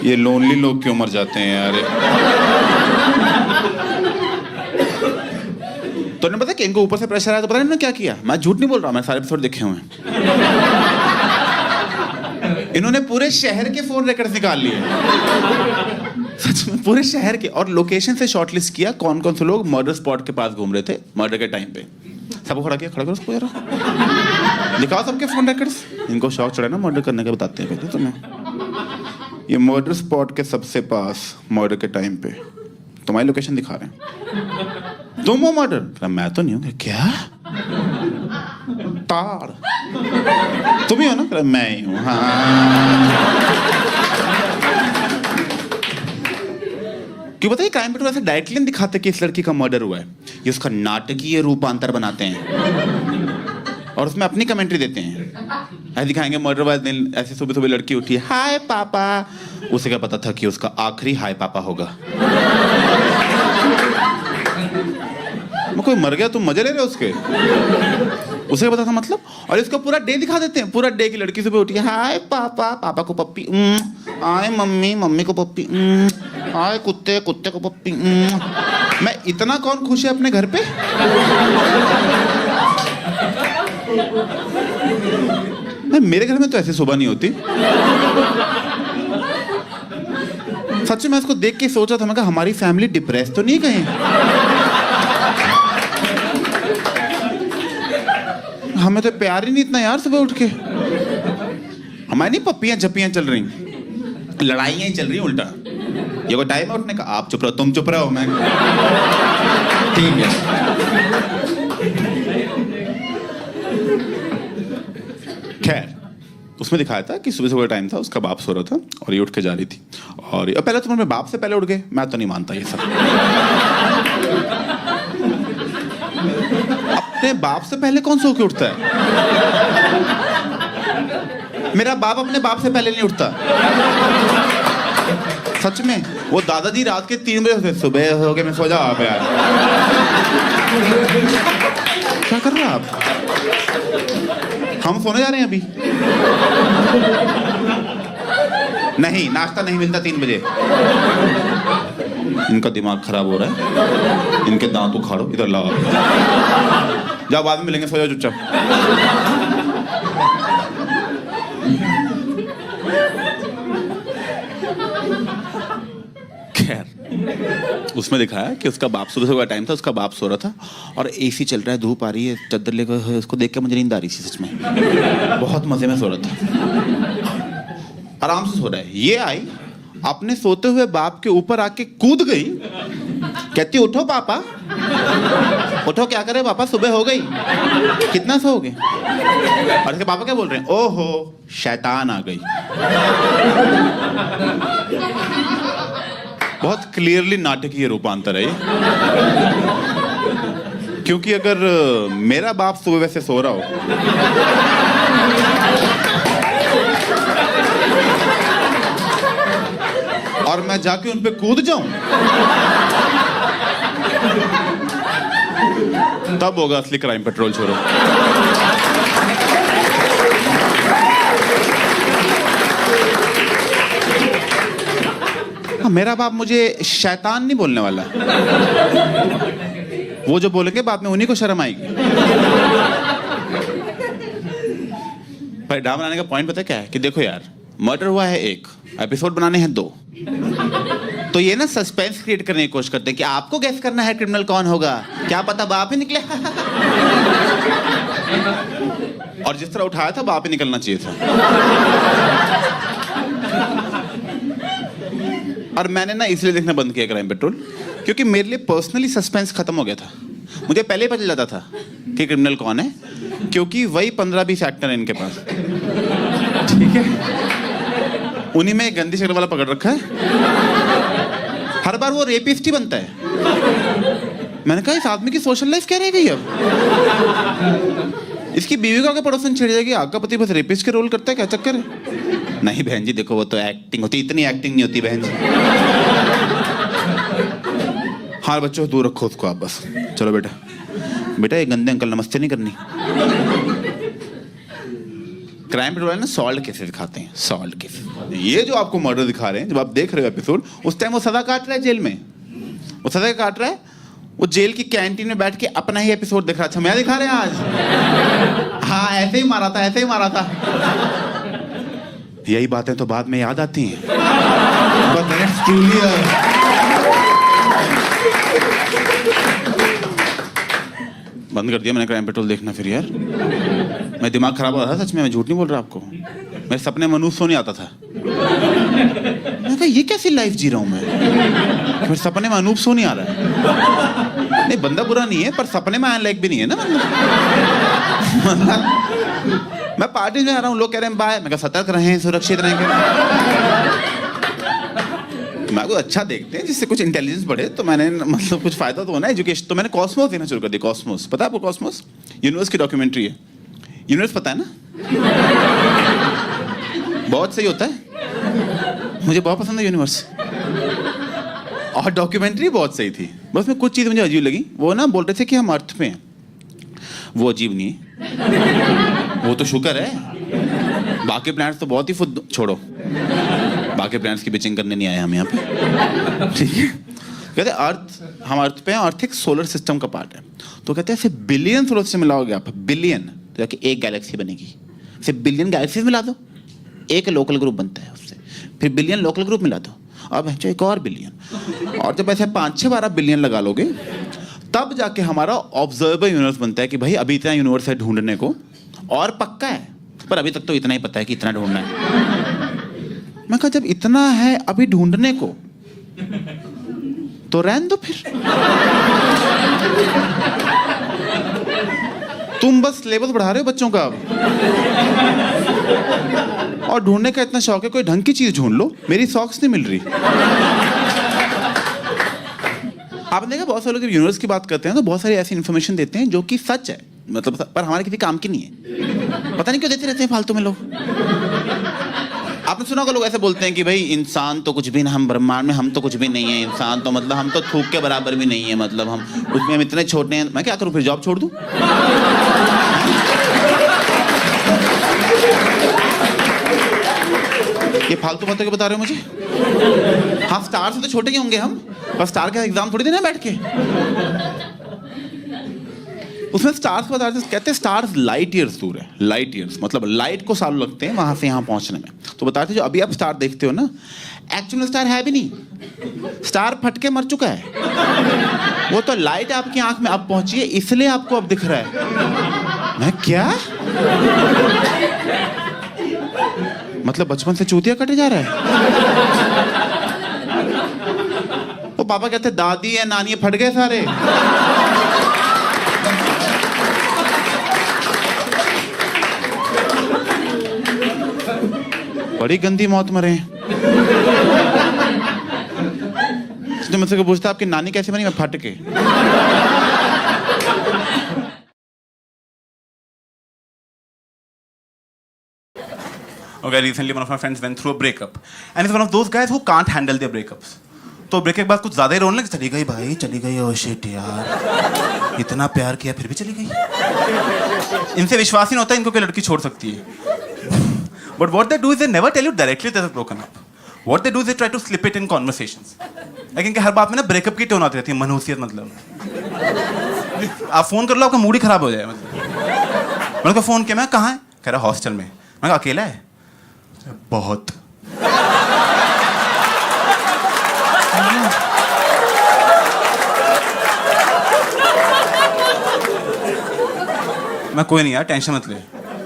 S1: ये लोनली लोग क्यों मर जाते हैं यार। तो ने पता कि इनको ऊपर से प्रेशर आया तो पता नहीं इन्होंने क्या किया। मैं झूठ नहीं बोल रहा, मैं सारे एपिसोड देखे हुए हैं। इन्होंने पूरे शहर के फोन रिकॉर्ड्स निकाल लिए, सच में पूरे शहर के, और लोकेशन से शॉर्टलिस्ट किया कौन कौन से लोग मर्डर स्पॉट के पास घूम रहे थे मर्डर के टाइम पे। सबको खड़ा किया, खड़ा करो उसको यार, दिखाओ सबके फोन रिकॉर्ड्स। इनको शौक चढ़ा ना मर्डर करने का, बताते हैं पहले तुम्हें। ये मर्डर स्पॉट के सबसे पास मर्डर के टाइम पे तुम्हारी लोकेशन दिखा रहे हैं। तुम वो मर्डर? मैं तो नहीं हूँ। क्या तार तुम ही हो ना? मैं ही हूँ। हाँ क्यों बताइए, क्राइम पेट्रोल ऐसे डायरेक्टली नहीं दिखाते कि इस लड़की का मर्डर हुआ है। ये उसका नाटकीय रूपांतर बनाते हैं और उसमें अपनी कमेंट्री देते हैं। ऐसे दिखाएंगे मर्डर वाले दिन, ऐसे सुबह सुबह लड़की उठी है, हाय पापा, उसे क्या पता था कि उसका आखिरी हाय पापा होगा। मैं कोई मर गया, तुम मजे ले रहे हो उसके? उसे पता था मतलब। और इसका पूरा डे दिखा देते हैं, पूरा डे की लड़की सुबह उठी है, हाय पापा, पापा को पप्पी, हाय मम्मी, मम्मी को पप्पी, हाय कुत्ते, कुत्ते को पप्पी। मैं इतना कौन खुश है अपने घर पे? मेरे घर में तो ऐसे सुबह नहीं होती। सच में मैं इसको देख के सोचा था, मैं कहा हमारी फैमिली डिप्रेस तो नहीं कहीं? हमें तो प्यार ही नहीं इतना यार सुबह उठ के। हमारी नहीं पप्पियां झप्पियां चल रही, लड़ाइयां ही चल रही उल्टा। ये कोई टाइम है उठने का? आप चुप रहो, तुम चुप रहो, मैं ठीक है। खैर, उसमें दिखाया था कि सुबह सुबह टाइम था, उसका बाप सो रहा था और ये उठ के जा रही थी। और पहले तो मेरे बाप से पहले उठ गए, मैं तो नहीं मानता ये सब। अपने बाप से पहले कौन सो के उठता है? मेरा बाप अपने बाप से पहले नहीं उठता। सच में। वो दादाजी रात के 3 बजे से, सुबह हो गए, मैं सो जाओ आप यार। क्या कर रहे हो आप? हम सोने जा रहे हैं अभी। नहीं, नाश्ता नहीं मिलता 3 बजे। इनका दिमाग खराब हो रहा है, इनके दांत उखाड़ो, इधर लाओ। जाओ, बाद में मिलेंगे, सो जाओ चुपचाप। खैर, उसमें दिखाया कि उसका बाप, सुबह सुबह टाइम था, उसका बाप सो रहा था और एसी चल रहा है, धूप आ रही है, चादर लेकर, उसको देख के मुझे नींद आ रही थी सच में। बहुत मजे में सो रहा था, आराम से सो रहा है। ये आई, अपने सोते हुए बाप के ऊपर आके कूद गई, कहती उठो पापा, उठो, क्या करे पापा, सुबह हो गई, कितना सोओगे? और इसके पापा क्या बोल रहे हैं? ओहो, शैतान आ गई। बहुत क्लियरली नाटकीय रूपांतर है ये। क्योंकि अगर मेरा बाप सुबह वैसे सो रहा हो और मैं जाके उन पे कूद जाऊं, तब होगा असली क्राइम पेट्रोल छोड़ो। मेरा बाप मुझे शैतान नहीं बोलने वाला। वो जो बोलेंगे बाद में उन्हीं को शर्म आएगी। पर ड्रामा बनाने का पॉइंट पता क्या है कि देखो यार, मर्डर हुआ है 1, एपिसोड बनाने हैं 2, तो ये ना सस्पेंस क्रिएट करने की कोशिश करते हैं कि आपको गेस करना है क्रिमिनल कौन होगा, क्या पता बाप ही निकले। और जिस तरह उठाया था बाप ही निकलना चाहिए था। और मैंने ना इसलिए देखना बंद किया क्राइम पेट्रोल, क्योंकि मेरे लिए पर्सनली सस्पेंस खत्म हो गया था। मुझे पहले ही पता चल जाता था कि क्रिमिनल कौन है, क्योंकि वही 15-20 एक्टर हैं इनके पास, ठीक है? उन्हीं में एक गंदी शक्ल वाला पकड़ रखा है, हर बार वो रेपिस्ट ही बनता है। मैंने कहा इस आदमी की सोशल लाइफ क्या रह गई अब? इसकी बीवी को आगे पड़ोसन छिड़ जाएगी, आपका पति बस रेपिस्ट के रोल करता है, क्या चक्कर है? नहीं बहन जी, देखो वो तो एक्टिंग होती, इतनी एक्टिंग नहीं होती बहन जी। हाँ बच्चों, दूर रखो उसको आप बस। चलो बेटा, बेटा ये गंदे अंकल नमस्ते नहीं करनी। क्राइम पेट्रोल ना सॉल्ट केसेस दिखाते हैं, सॉल्ट केसेस। ये जो आपको मर्डर दिखा रहे हैं, जब आप देख रहे हो एपिसोड, उस टाइम वो सजा काट रहा है जेल में, वो सजा काट रहा है, वो जेल की कैंटीन में बैठ के अपना ही एपिसोड दिख रहा है। अच्छा मैं दिखा रहे हैं आज? हाँ ऐसे ही मारा था, ऐसे ही मारा था। यही बातें तो बाद में याद आती हैं। बंद कर दिया मैंने क्राइम पेट्रोल देखना फिर यार। मैं दिमाग खराब हो रहा था सच में, मैं झूठ नहीं बोल रहा आपको। मेरे सपने में अनूप सो नहीं आता था। मैं कहा ये कैसी लाइफ जी रहा हूँ मैं, मेरे सपने में अनूप सो नहीं आ रहा है। नहीं बंदा बुरा नहीं है, पर सपने में आने लायक भी नहीं है ना। मतलब मैं पार्टी में आ रहा हूँ, लोग कह रहे हैं बाय, मैं कहा सतर्क रहें, सुरक्षित रहेंगे। मैं कुछ अच्छा देखते हैं जिससे कुछ इंटेलिजेंस बढ़े, तो मैंने मतलब कुछ फायदा तो होना है एजुकेशन। तो मैंने कॉस्मोस देखना शुरू कर दिया। कॉस्मोस, पता है आपको? कॉस्मोस यूनिवर्स की डॉक्यूमेंट्री है। यूनिवर्स पता है ना? बहुत सही होता है, मुझे बहुत पसंद है यूनिवर्स। और डॉक्यूमेंट्री बहुत सही थी, बस में कुछ चीज़ मुझे अजीब लगी। वो ना बोल रहे थे कि हम अर्थ पे हैं, वो अजीब नहीं है, वो तो शुक्र है। बाकी प्लैनेट्स तो बहुत ही छोड़ो, बाकी प्लैनेट्स की बिचिंग करने नहीं आए हम यहाँ पे, ठीक है। कहते हैं अर्थ, हम अर्थ पे हैं, अर्थ एक सोलर सिस्टम का पार्ट है। तो कहते हैं ऐसे बिलियन सोलर सिस्टम मिलाओगे आप, बिलियन, तो जाके एक गैलेक्सी बनेगी। फिर बिलियन गैलेक्सीज मिला दो, एक लोकल ग्रुप बनता है उससे। फिर बिलियन लोकल ग्रुप मिला दो, अब है एक और बिलियन। और जब ऐसे 5-6-12 बिलियन लगा लोगे, तब जाके हमारा ऑब्जर्वर यूनिवर्स बनता है कि भाई अभी इतना यूनिवर्स है ढूंढने को, और पक्का है, पर अभी तक तो इतना ही पता है कि इतना ढूंढना है। मैं कहा जब इतना है अभी ढूंढने को, तो रहने दो फिर। तुम बस लेवल बढ़ा रहे हो बच्चों का अब। और ढूंढने का इतना शौक है, कोई ढंग की चीज ढूंढ लो। मेरी सॉक्स नहीं मिल रही। आपने देखा बहुत सारे लोग जब यूनिवर्स की बात करते हैं तो बहुत सारी ऐसी इन्फॉर्मेशन देते हैं जो कि सच है, मतलब पर हमारे किसी काम की नहीं है। पता नहीं क्यों देते रहते हैं फालतू में लोग। आपने सुना होगा लोग ऐसे बोलते हैं कि भाई इंसान तो कुछ भी ना, हम ब्रह्मांड में हम तो कुछ भी नहीं है। इंसान तो मतलब हम तो थूक के बराबर भी नहीं है, मतलब हम उसमें हम इतने छोटे हैं। मैं क्या करूं फिर, जॉब छोड़ दूं? ये फालतू बातें क्यों बता रहे हो मुझे? हाँ, स्टार से तो छोटे ही होंगे हम, पर स्टार का एग्जाम थोड़ी देना बैठ के। उसमें स्टार्स बता रहे थे, कहते हैं स्टार्स लाइट ईयर्स दूर है। लाइट ईयर्स मतलब लाइट को सालों लगते हैं वहां से यहाँ पहुंचने में। तो बताते जो अभी आप स्टार देखते हो ना, एक्चुअल में स्टार है भी नहीं, स्टार फट के मर चुका है। वो तो लाइट आपकी आंख में अब पहुंची है, इसलिए आपको अब दिख रहा है। मैं क्या मतलब बचपन से चूतिया कटे जा रहा है? तो पापा कहते दादी है नानी है, फट गए सारे। बड़ी गंदी मौत मरे हैं। तो मुझसे पूछता आपकी नानी कैसे बनी? मैं फट के। Okay, recently one of my friends went through a breakup, and he's one of those guys who can't handle their breakups. तो ब्रेक के बाद कुछ ज्यादा ही रोने लगे, चली गई भाई, चली गई, ओह शिट यार, इतना प्यार किया फिर भी चली गई। इनसे विश्वास ही नहीं होता इनको कोई लड़की छोड़ सकती है। But what they do is they never tell you directly they're broken up. What they do is they try to slip it in conversations. लेकिन हर बात में ना ब्रेकअप की टोन आती रहती है, मनहूसियत मतलब। आप फोन कर लो आपका मूड ही खराब हो जाए। मतलब मैंने कहा फोन किया, मैं कहाँ है? कह रहा हॉस्टल में। मैं कहा अकेला है? बहुत। मैं कोई नहीं यार, टेंशन मत ले।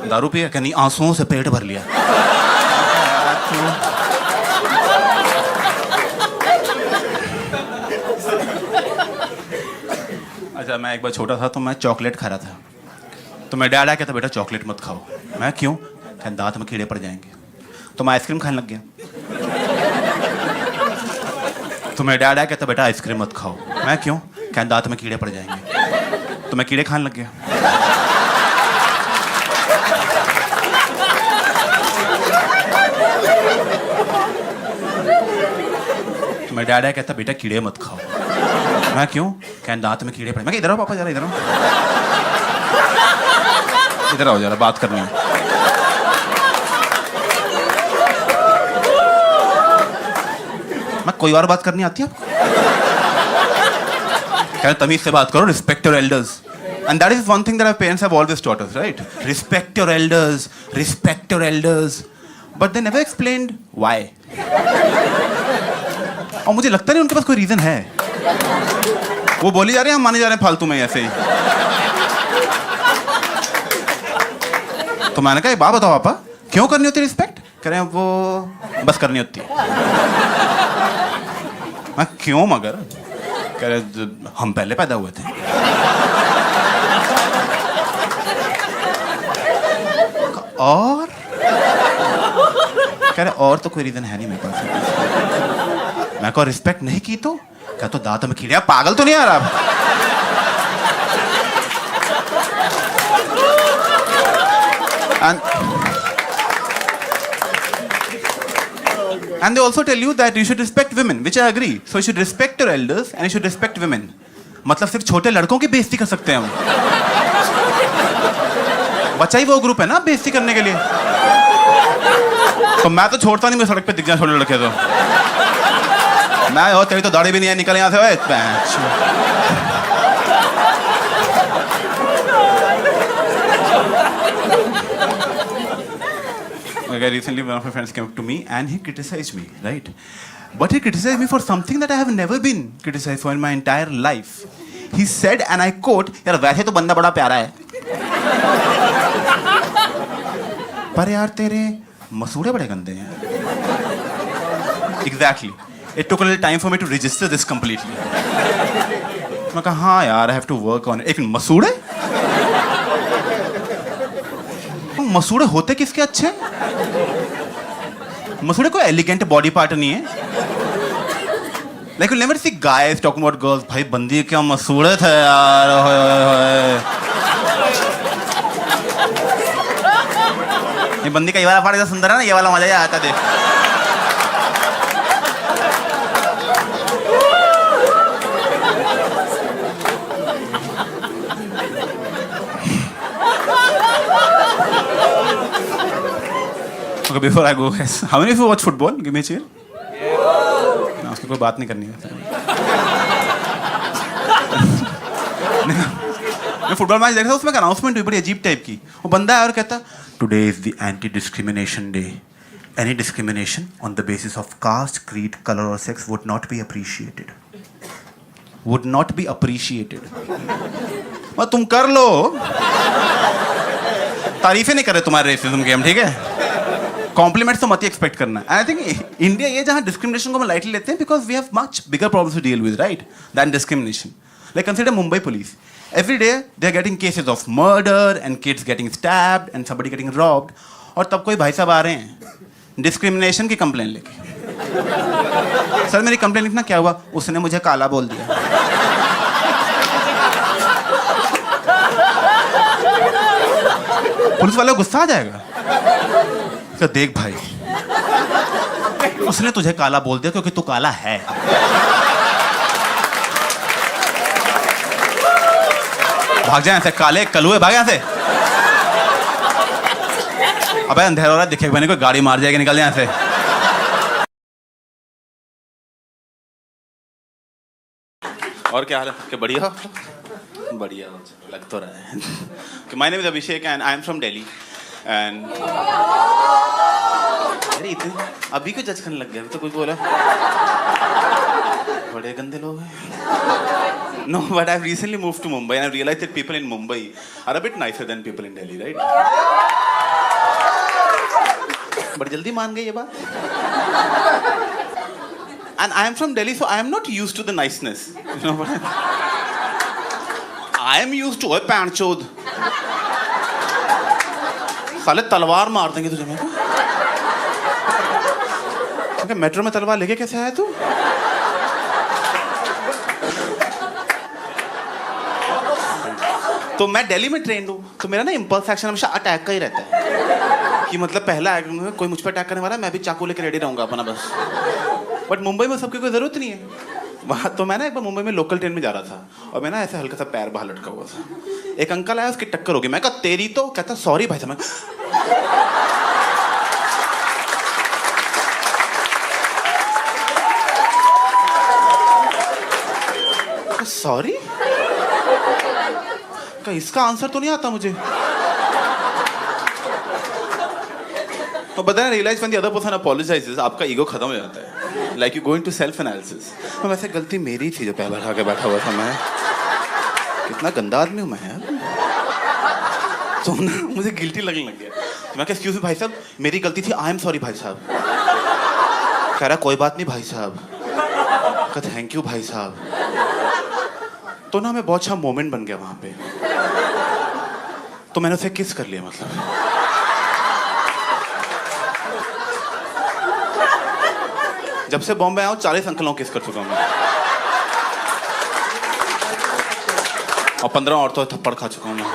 S1: दारू पिया? क्या नहीं, आंसुओं से पेट भर लिया। अच्छा, मैं एक बार छोटा था तो मैं चॉकलेट खा रहा था, तो मैं डैड आया कहता बेटा चॉकलेट मत खाओ। मैं क्यों? क्या दांत में कीड़े पड़ जाएंगे। तो मैं आइसक्रीम खाने लग गया। तो मैं डैड आया कहता बेटा आइसक्रीम मत खाओ। मैं क्यों? क्या दांत में कीड़े पड़ जाएंगे। तो मैं कीड़े खाने लग गया। तो मैं डैड आया कहता बेटा कीड़े मत खाओ। मैं क्यों? क्या दांत में कीड़े पड़े। मैं इधर आओ पापा, जरा इधर आओ, इधर आओ जरा, बात करनी है। मैं कोई और बात करनी आती है आपको? क्या तमीज से बात करो, respect your elders. And that is one thing that our parents have always taught us, right? Respect your elders, respect your elders. But they never explained why. और मुझे लगता नहीं उनके पास कोई रीजन है। वो बोली जा रहे हैं, हम माने जा रहे हैं फालतू में ऐसे ही। तो मैंने कहा एक बात बताओ पापा, क्यों करनी होती है रिस्पेक्ट? कह रहे हैं वो बस करनी होती है। मैं क्यों? मगर कह रहे हम पहले पैदा हुए थे। और कह रहे और तो कोई रीजन है नहीं मेरे पास। मैं को रिस्पेक्ट नहीं की तो क्या? तो दांत में कीड़े। पागल तो नहीं आ रहा आप? And they also tell you that you should respect women, which I agree. So you should respect your elders and you should respect women. मतलब सिर्फ छोटे लड़कों की बेइज्जती कर सकते हैं हम. बच्चा ही वो ग्रुप है ना बेइज्जती करने के लिए. तो मैं तो छोड़ता नहीं, मैं सड़क पे दिख जाए छोटे लड़के तो. मैं हो तेरी तो दाढ़ी भी नहीं है, निकल यहाँ से. ओए Okay, recently one of my friends came up to me and he criticized me, right? But he criticized me for something that I have never been criticized for in my entire life. He said, and I quote, यार वैसे तो बंदा बड़ा प्यारा है, पर यार तेरे मसूड़े बड़े गंदे हैं. Exactly. It took a little time for me to register this completely. मैं कहा हाँ यार, I have to work on it. एक मसूड़े? मसूड़े होते किसके अच्छे? मसूड़े कोई एलिगेंट बॉडी पार्ट नहीं है. Like you'll never see guys talking about girls. भाई बंदी क्या मसूड़े थे यार. ये बंदी का ये वाला पार्ट इतना सुंदर है ना, ये वाला मजा ही आता देख. Okay, before I go, guys, how many of you watch football? Give me a cheer. ना उसकी कोई बात नहीं करनी है. मैं फुटबॉल मैच देख रहा था, उसमें एक अनाउंसमेंट हुई बड़ी अजीब टाइप की. वो बंदा है और कहता, today is the anti discrimination day. Any discrimination on the basis of caste, creed, color or sex would not be appreciated. Would not be appreciated. तुम कर लो, तारीफें नहीं कर रहे तुम्हारे रेसिज्म के हम, ठीक है? कॉम्प्लीमेंट्स तो मत ही एक्सपेक्ट करना. आई थिंक इंडिया ये जहाँ डिस्क्रिमिनेशन को हम लाइटली लेते हैं because we have much bigger problems to deal with, right, than discrimination. Like consider Mumbai police. Every day they are getting cases of murder and kids getting stabbed and somebody getting robbed. और तब कोई भाई साहब आ रहे हैं discrimination की complain लेके. Sir मेरी कंप्लेन लिखना, क्या हुआ? उसने मुझे काला बोल दिया. पुलिस वाले को गुस्सा आ जाएगा. तो देख भाई, उसने तुझे काला बोल दिया क्योंकि तू काला है. भाग जाए ऐसे काले कलुए, भाग यहाँ से. अबे अंधेरा हो रहा है, दिखेगा मैंने कोई गाड़ी मार जाएगी, निकल जाए यहाँ से. और क्या हाल है? क्या बढ़िया? बढ़िया लग तो रहा है. My name is Abhishek and I am from Delhi. And अरे इतने अभी क्यों जज करने लग गया? तो कुछ बोला, बड़े गंदे लोग हैं. No, but I've recently moved to Mumbai and I've realized that people in Mumbai are a bit nicer than people in Delhi, right? बड़ी जल्दी मान गई ये बात. And I am from Delhi, so I am not used to the niceness. You know what? I am used to a पैंचोद. साले तलवार मार देंगे तुझे. मैं क्योंकि मेट्रो में तलवार लेके कैसे आया तू? तो मैं दिल्ली में ट्रेंड हूँ, तो मेरा ना इम्पल्स एक्शन हमेशा अटैक का ही रहता है. कि मतलब पहला कोई मुझ पर अटैक करने वाला है, मैं भी चाकू लेके रेडी रहूँगा अपना बस. बट मुंबई में सबकी कोई ज़रूरत नहीं है. वहाँ तो मैं ना एक बार मुंबई में लोकल ट्रेन में जा रहा था और मैं ना ऐसे हल्का सा पैर बाहर लटका हुआ था. एक अंकल आया, उसकी टक्कर हो गई. मैं कहा तेरी तो, कहता सॉरी भाई साहब. सॉरी का इसका आंसर तो नहीं आता मुझे. तो बताया realise when the other person apologises, आपका ईगो खत्म हो जाता है. Like you go into self analysis. तो वैसे गलती मेरी थी जो पैर बढ़ा के बैठा हुआ था. मैं कितना गंदा आदमी हूँ मैं यार. तो ना मुझे गिल्टी लगने लग गया. तो मैं कहा एक्सक्यूज मी भाई साहब, मेरी गलती थी, आई एम सॉरी भाई साहब. कह रहा कोई बात नहीं भाई साहब. कहा थैंक यू भाई साहब. तो ना मैं बहुत अच्छा मोमेंट बन गया वहां पे. तो मैंने उसे किस कर लिया. मतलब जब से बॉम्बे आया हूँ 40 अंकलों किस कर चुका हूँ मैं. और 15 औरतों थप्पड़ खा चुका हूँ मैं.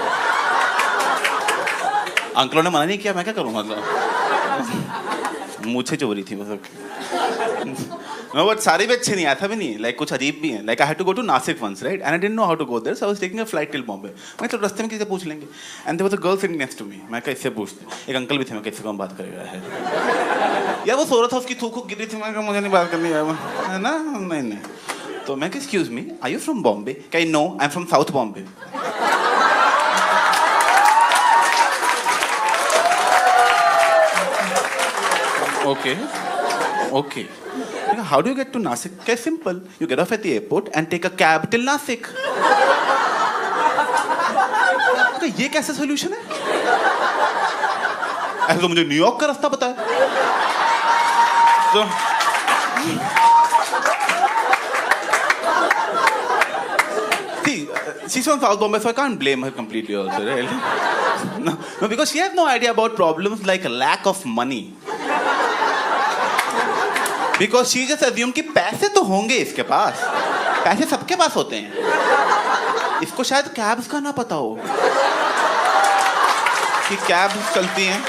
S2: अंकलों ने मना नहीं किया, मैं क्या करूँ मतलब मुझे चोरी थी बस। No, but सारी भी अच्छी नहीं, ऐसा भी नहीं, लाइक कुछ अजीब भी है। Like I had to go to Nashik once, right, and I didn't know how to go there, so I was taking a flight till Bombay. मैं तो रास्ते में किसी से पूछ लेंगे, and there was a girl sitting next to me. मैं कैसे पूछते, एक अंकल भी थे, मैं कैसे कौन बात करेगा है यार, वो सो रहा था, उसकी थूक गिरी थी, मैं कहा मुझे नहीं बात करनी है ना, नहीं। तो मैं, excuse me, are you from Bombay? कहीं no, I am from south Bombay. Okay. How do you get to Nasik? Okay, simple. You get off at the airport and take a cab till Nasik. Okay, ये कैसा solution है? ऐसे तो मुझे New York का रास्ता पता है। So, see, she's from South Bombay, so I can't blame her completely also, right? No, because she has no idea about problems like lack of money. Because she just assumed कि पैसे तो होंगे इसके पास, पैसे सबके पास होते हैं, इसको शायद कैब्स का ना पता हो कि कैब्स चलती हैं।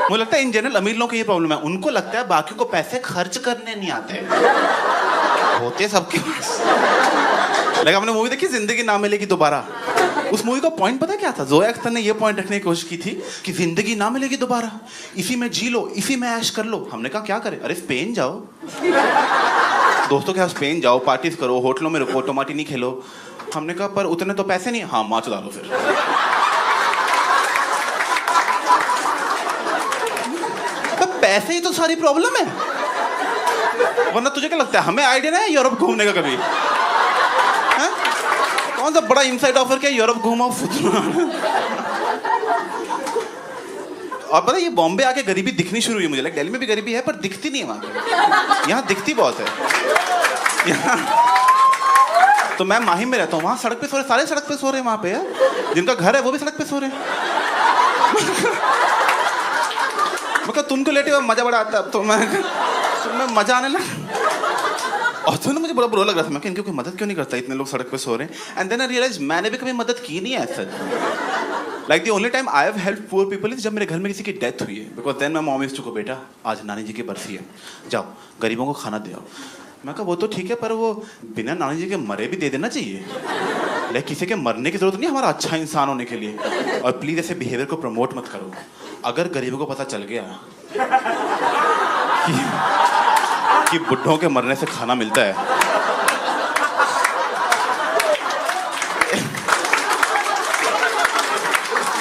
S2: मुझे लगता है इन जनरल अमीर लोगों की ये प्रॉब्लम है, उनको लगता है बाकी को पैसे खर्च करने नहीं आते, होते सबके पास। लाइक आपने मूवी देखी जिंदगी ना मिलेगी दोबारा, उस मूवी का पॉइंट पता है क्या था? ज़ोया अख्तर ने ये पॉइंट रखने की कोशिश की थी कि जिंदगी ना मिलेगी दोबारा, इसी में जी लो, इसी में ऐश कर लो। हमने कहा क्या करें? अरे स्पेन जाओ, दोस्तों के साथ स्पेन जाओ, पार्टीज करो, होटलों में रुको, टोमाटी नहीं खेलो। हमने कहा पर उतने तो पैसे नहीं। हाँ, माच डालो फिर। तो पैसे ही तो सारी प्रॉब्लम है, वरना तुझे क्या लगता है हमें आइडिया नहीं है यूरोप घूमने का कभी? कौन सा बड़ा इनसाइड ऑफर क्या यूरोप घूमा? और पता है ये बॉम्बे आके गरीबी दिखनी शुरू हुई मुझे। लाइक दिल्ली में भी गरीबी है पर दिखती नहीं है वहां पे, यहाँ दिखती बहुत है। यहाँ तो मैं माहिम में रहता हूँ, वहां सड़क पे सो रहे, सारे सड़क पे सो रहे हैं वहां पे यार, जिनका घर है वो भी सड़क पे सो रहे हैं। मैं तुमको लेटे हुआ मजा बड़ा आता है, तो मैं मजा आने लगा। और तो मुझे बड़ा बुरा लग रहा था, मैं इनकी कोई मदद क्यों नहीं करता, इतने लोग सड़क पे सो रहे हैं। एंड देन आई रियलाइज मैंने भी कभी मदद की नहीं है sir. Like the only time I have helped poor people is जब मेरे घर में किसी की डेथ हुई है, because then my mom used to go, बेटा आज नानी जी की बरसी है, जाओ गरीबों को खाना दे आओ। मैं कहा वो तो ठीक है, पर वो बिना नानी जी के मरे भी दे देना चाहिए। लाइक किसी के मरने की जरूरत नहीं हमारा अच्छा इंसान होने के लिए। और प्लीज ऐसे बिहेवियर को प्रमोट मत करो। अगर गरीबों को पता चल गया कि बुढ़ों के मरने से खाना मिलता है,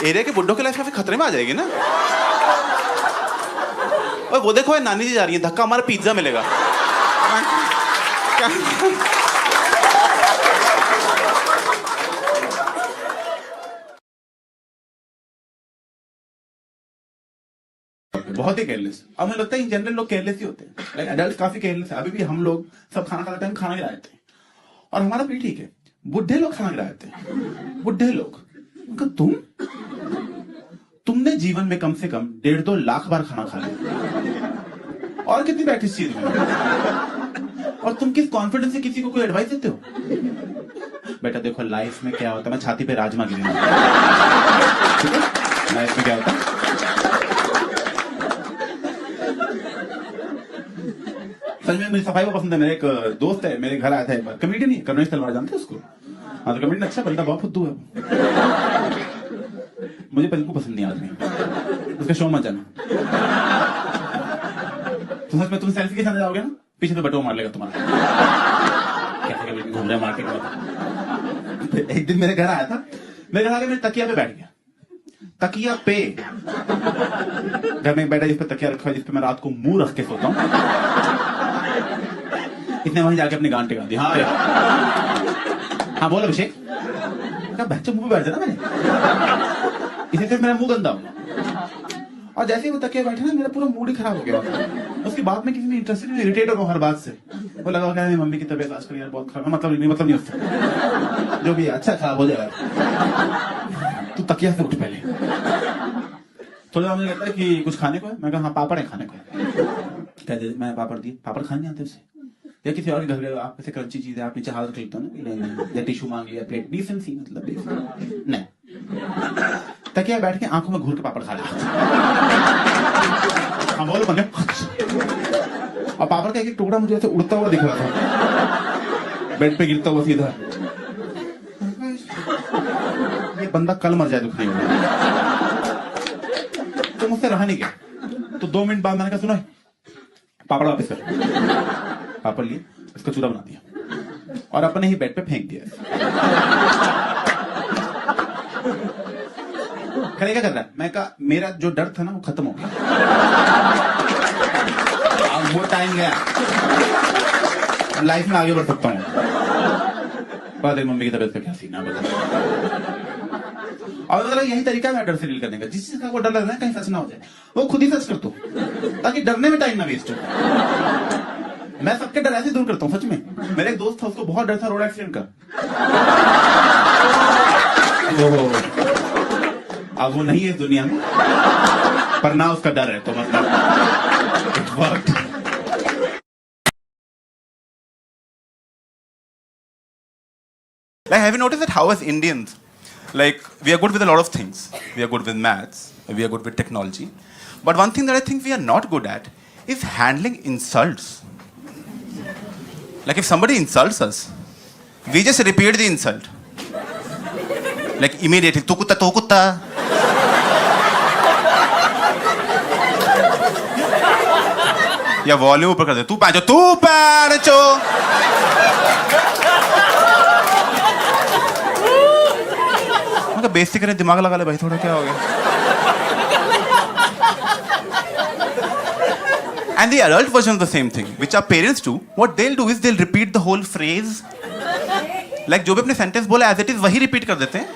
S2: एरिया के बुढ़ों की लाइफ काफी खतरे में आ जाएगी ना। और वो देखो नानी जी जा रही है, धक्का हमारा पिज्जा मिलेगा।
S1: बहुत ही केयरलेस। अब मुझे लगता है इन जनरल लोग केयरलेस ही होते हैं, लाइक एडल्ट काफी केयरलेस है। अभी भी हम लोग सब खाना खाते टाइम खाना गिरा देते हैं, और हमारा भी ठीक है। बुढ़े लोग खाना गिरा देते हैं, बुढ़े लोग। तुमने जीवन में कम से कम 1.5-2 लाख बार खाना खा लिया, और कितनी प्रैक्टिस चीज में, और तुम किस कॉन्फिडेंस से किसी को कोई एडवाइस देते हो? बेटा देखो लाइफ में क्या होता है, मैं छाती पे राजमा गिरा, ठीक है? लाइफ में क्या होता है, सच में मेरी सफाई को पसंद है। मेरे एक दोस्त है, मेरे घर आया था एक बार, कमेडियन ही, करुणेश तलवार, जानते हैं उसको? हाँ, तो कमेडियन अच्छा बंदा, बहुत फुद्दू है। मुझे बिल्कुल पसंद नहीं आदमी, उसका शो मत जाना। तो सच में तुम सेल्फी के साथ जाओगे ना, पीछे तो बटुआ मार लेगा तुम्हारा, कैसे कभी घूम रहे मार्केट में। एक दिन मेरे घर आया था, मेरे घर आके मेरे तकिया पे बैठ गया, तकिया पे, घर में बैठा जिस पे तकिया रखा है, जिस पे मैं रात को मुंह रख के सोता हूँ, इसने वहीं जाके अपनी गांड टिका दी। हाँ हाँ बोल अभिषेक, बच्चे मुंह पे बैठ जाना मैंने, इसी से मेरा मुंह गंदा हुआ। और जैसे ही वो तकिया बैठे ना, मेरा पूरा मूड ही खराब हो गया। उसके बाद में किसी ने इंटरेस्टेड नहीं, इरिटेट हो गया हर बात से। वो लगा क्या मम्मी की तबीयत आजकल यार बहुत खराब है, मतलब नहीं उससे, जो भी अच्छा खराब हो जाएगा, तू तकिया से उठ पहले। थोड़ा मुझे लगता है कि कुछ खाने को है, मैं कहा हाँ पापड़ है खाने को। कहते मैं पापड़ दिए, पापड़ खाने नहीं आते उसे। या किसी और के घर गए आप ऐसे क्रंची चीज है आप नीचे हाथ रख लेते हो ना कि नहीं या टिश्यू मांग लिया प्लेट डिसेंसी मतलब basic। नहीं तकिया बैठ के आंखों में घूर के पापड़ खा लिया हम बोल बन गए और पापड़ का एक टुकड़ा मुझे ऐसे उड़ता हुआ दिख रहा था बेड पे गिरता हुआ सीधा ये बंदा कल मर जाए दुख नहीं होगा तो मुझसे रहा नहीं गया तो 2 मिनट बाद मैंने कहा सुनो पापड़ वापस कर पापड़ लिए इसका चूरा बना दिया और अपने ही बेड पे फेंक दिया करे क्या कर रहा है मैं कहा मेरा जो डर था ना वो खत्म हो गया अब वो टाइम गया लाइफ में आगे बढ़ सकता हूँ तेरी मम्मी की तबीयत का क्या सीन है और मतलब यही तरीका है डर से डील करने का जिस चीज का वो डर लग रहा है कहीं सच ना हो जाए वो खुद ही सच कर दो ताकि डरने में टाइम ना वेस्ट हो मैं सबके डर ऐसे दूर करता हूँ सच में मेरे एक दोस्त था उसको बहुत डर था रोड एक्सीडेंट का अब वो नहीं है इस दुनिया में पर ना उसका डर है तो मतलब
S2: Like, have you noticed that how as Indians, like, we are good with a lot of things. We are good with maths, we are good with technology. But one thing that I think we are not good at is handling insults. Like, if somebody insults us, we just repeat the insult. Like, immediately, tu kutta. या volume ऊपर कर दे तू पैंचो बेइज्जती करने दिमाग लगा ले भाई थोड़ा क्या हो गया and the adult version of the same thing which our parents do what they'll do is they'll repeat the whole phrase like जो भी अपने सेंटेंस बोला as it is वही रिपीट कर देते हैं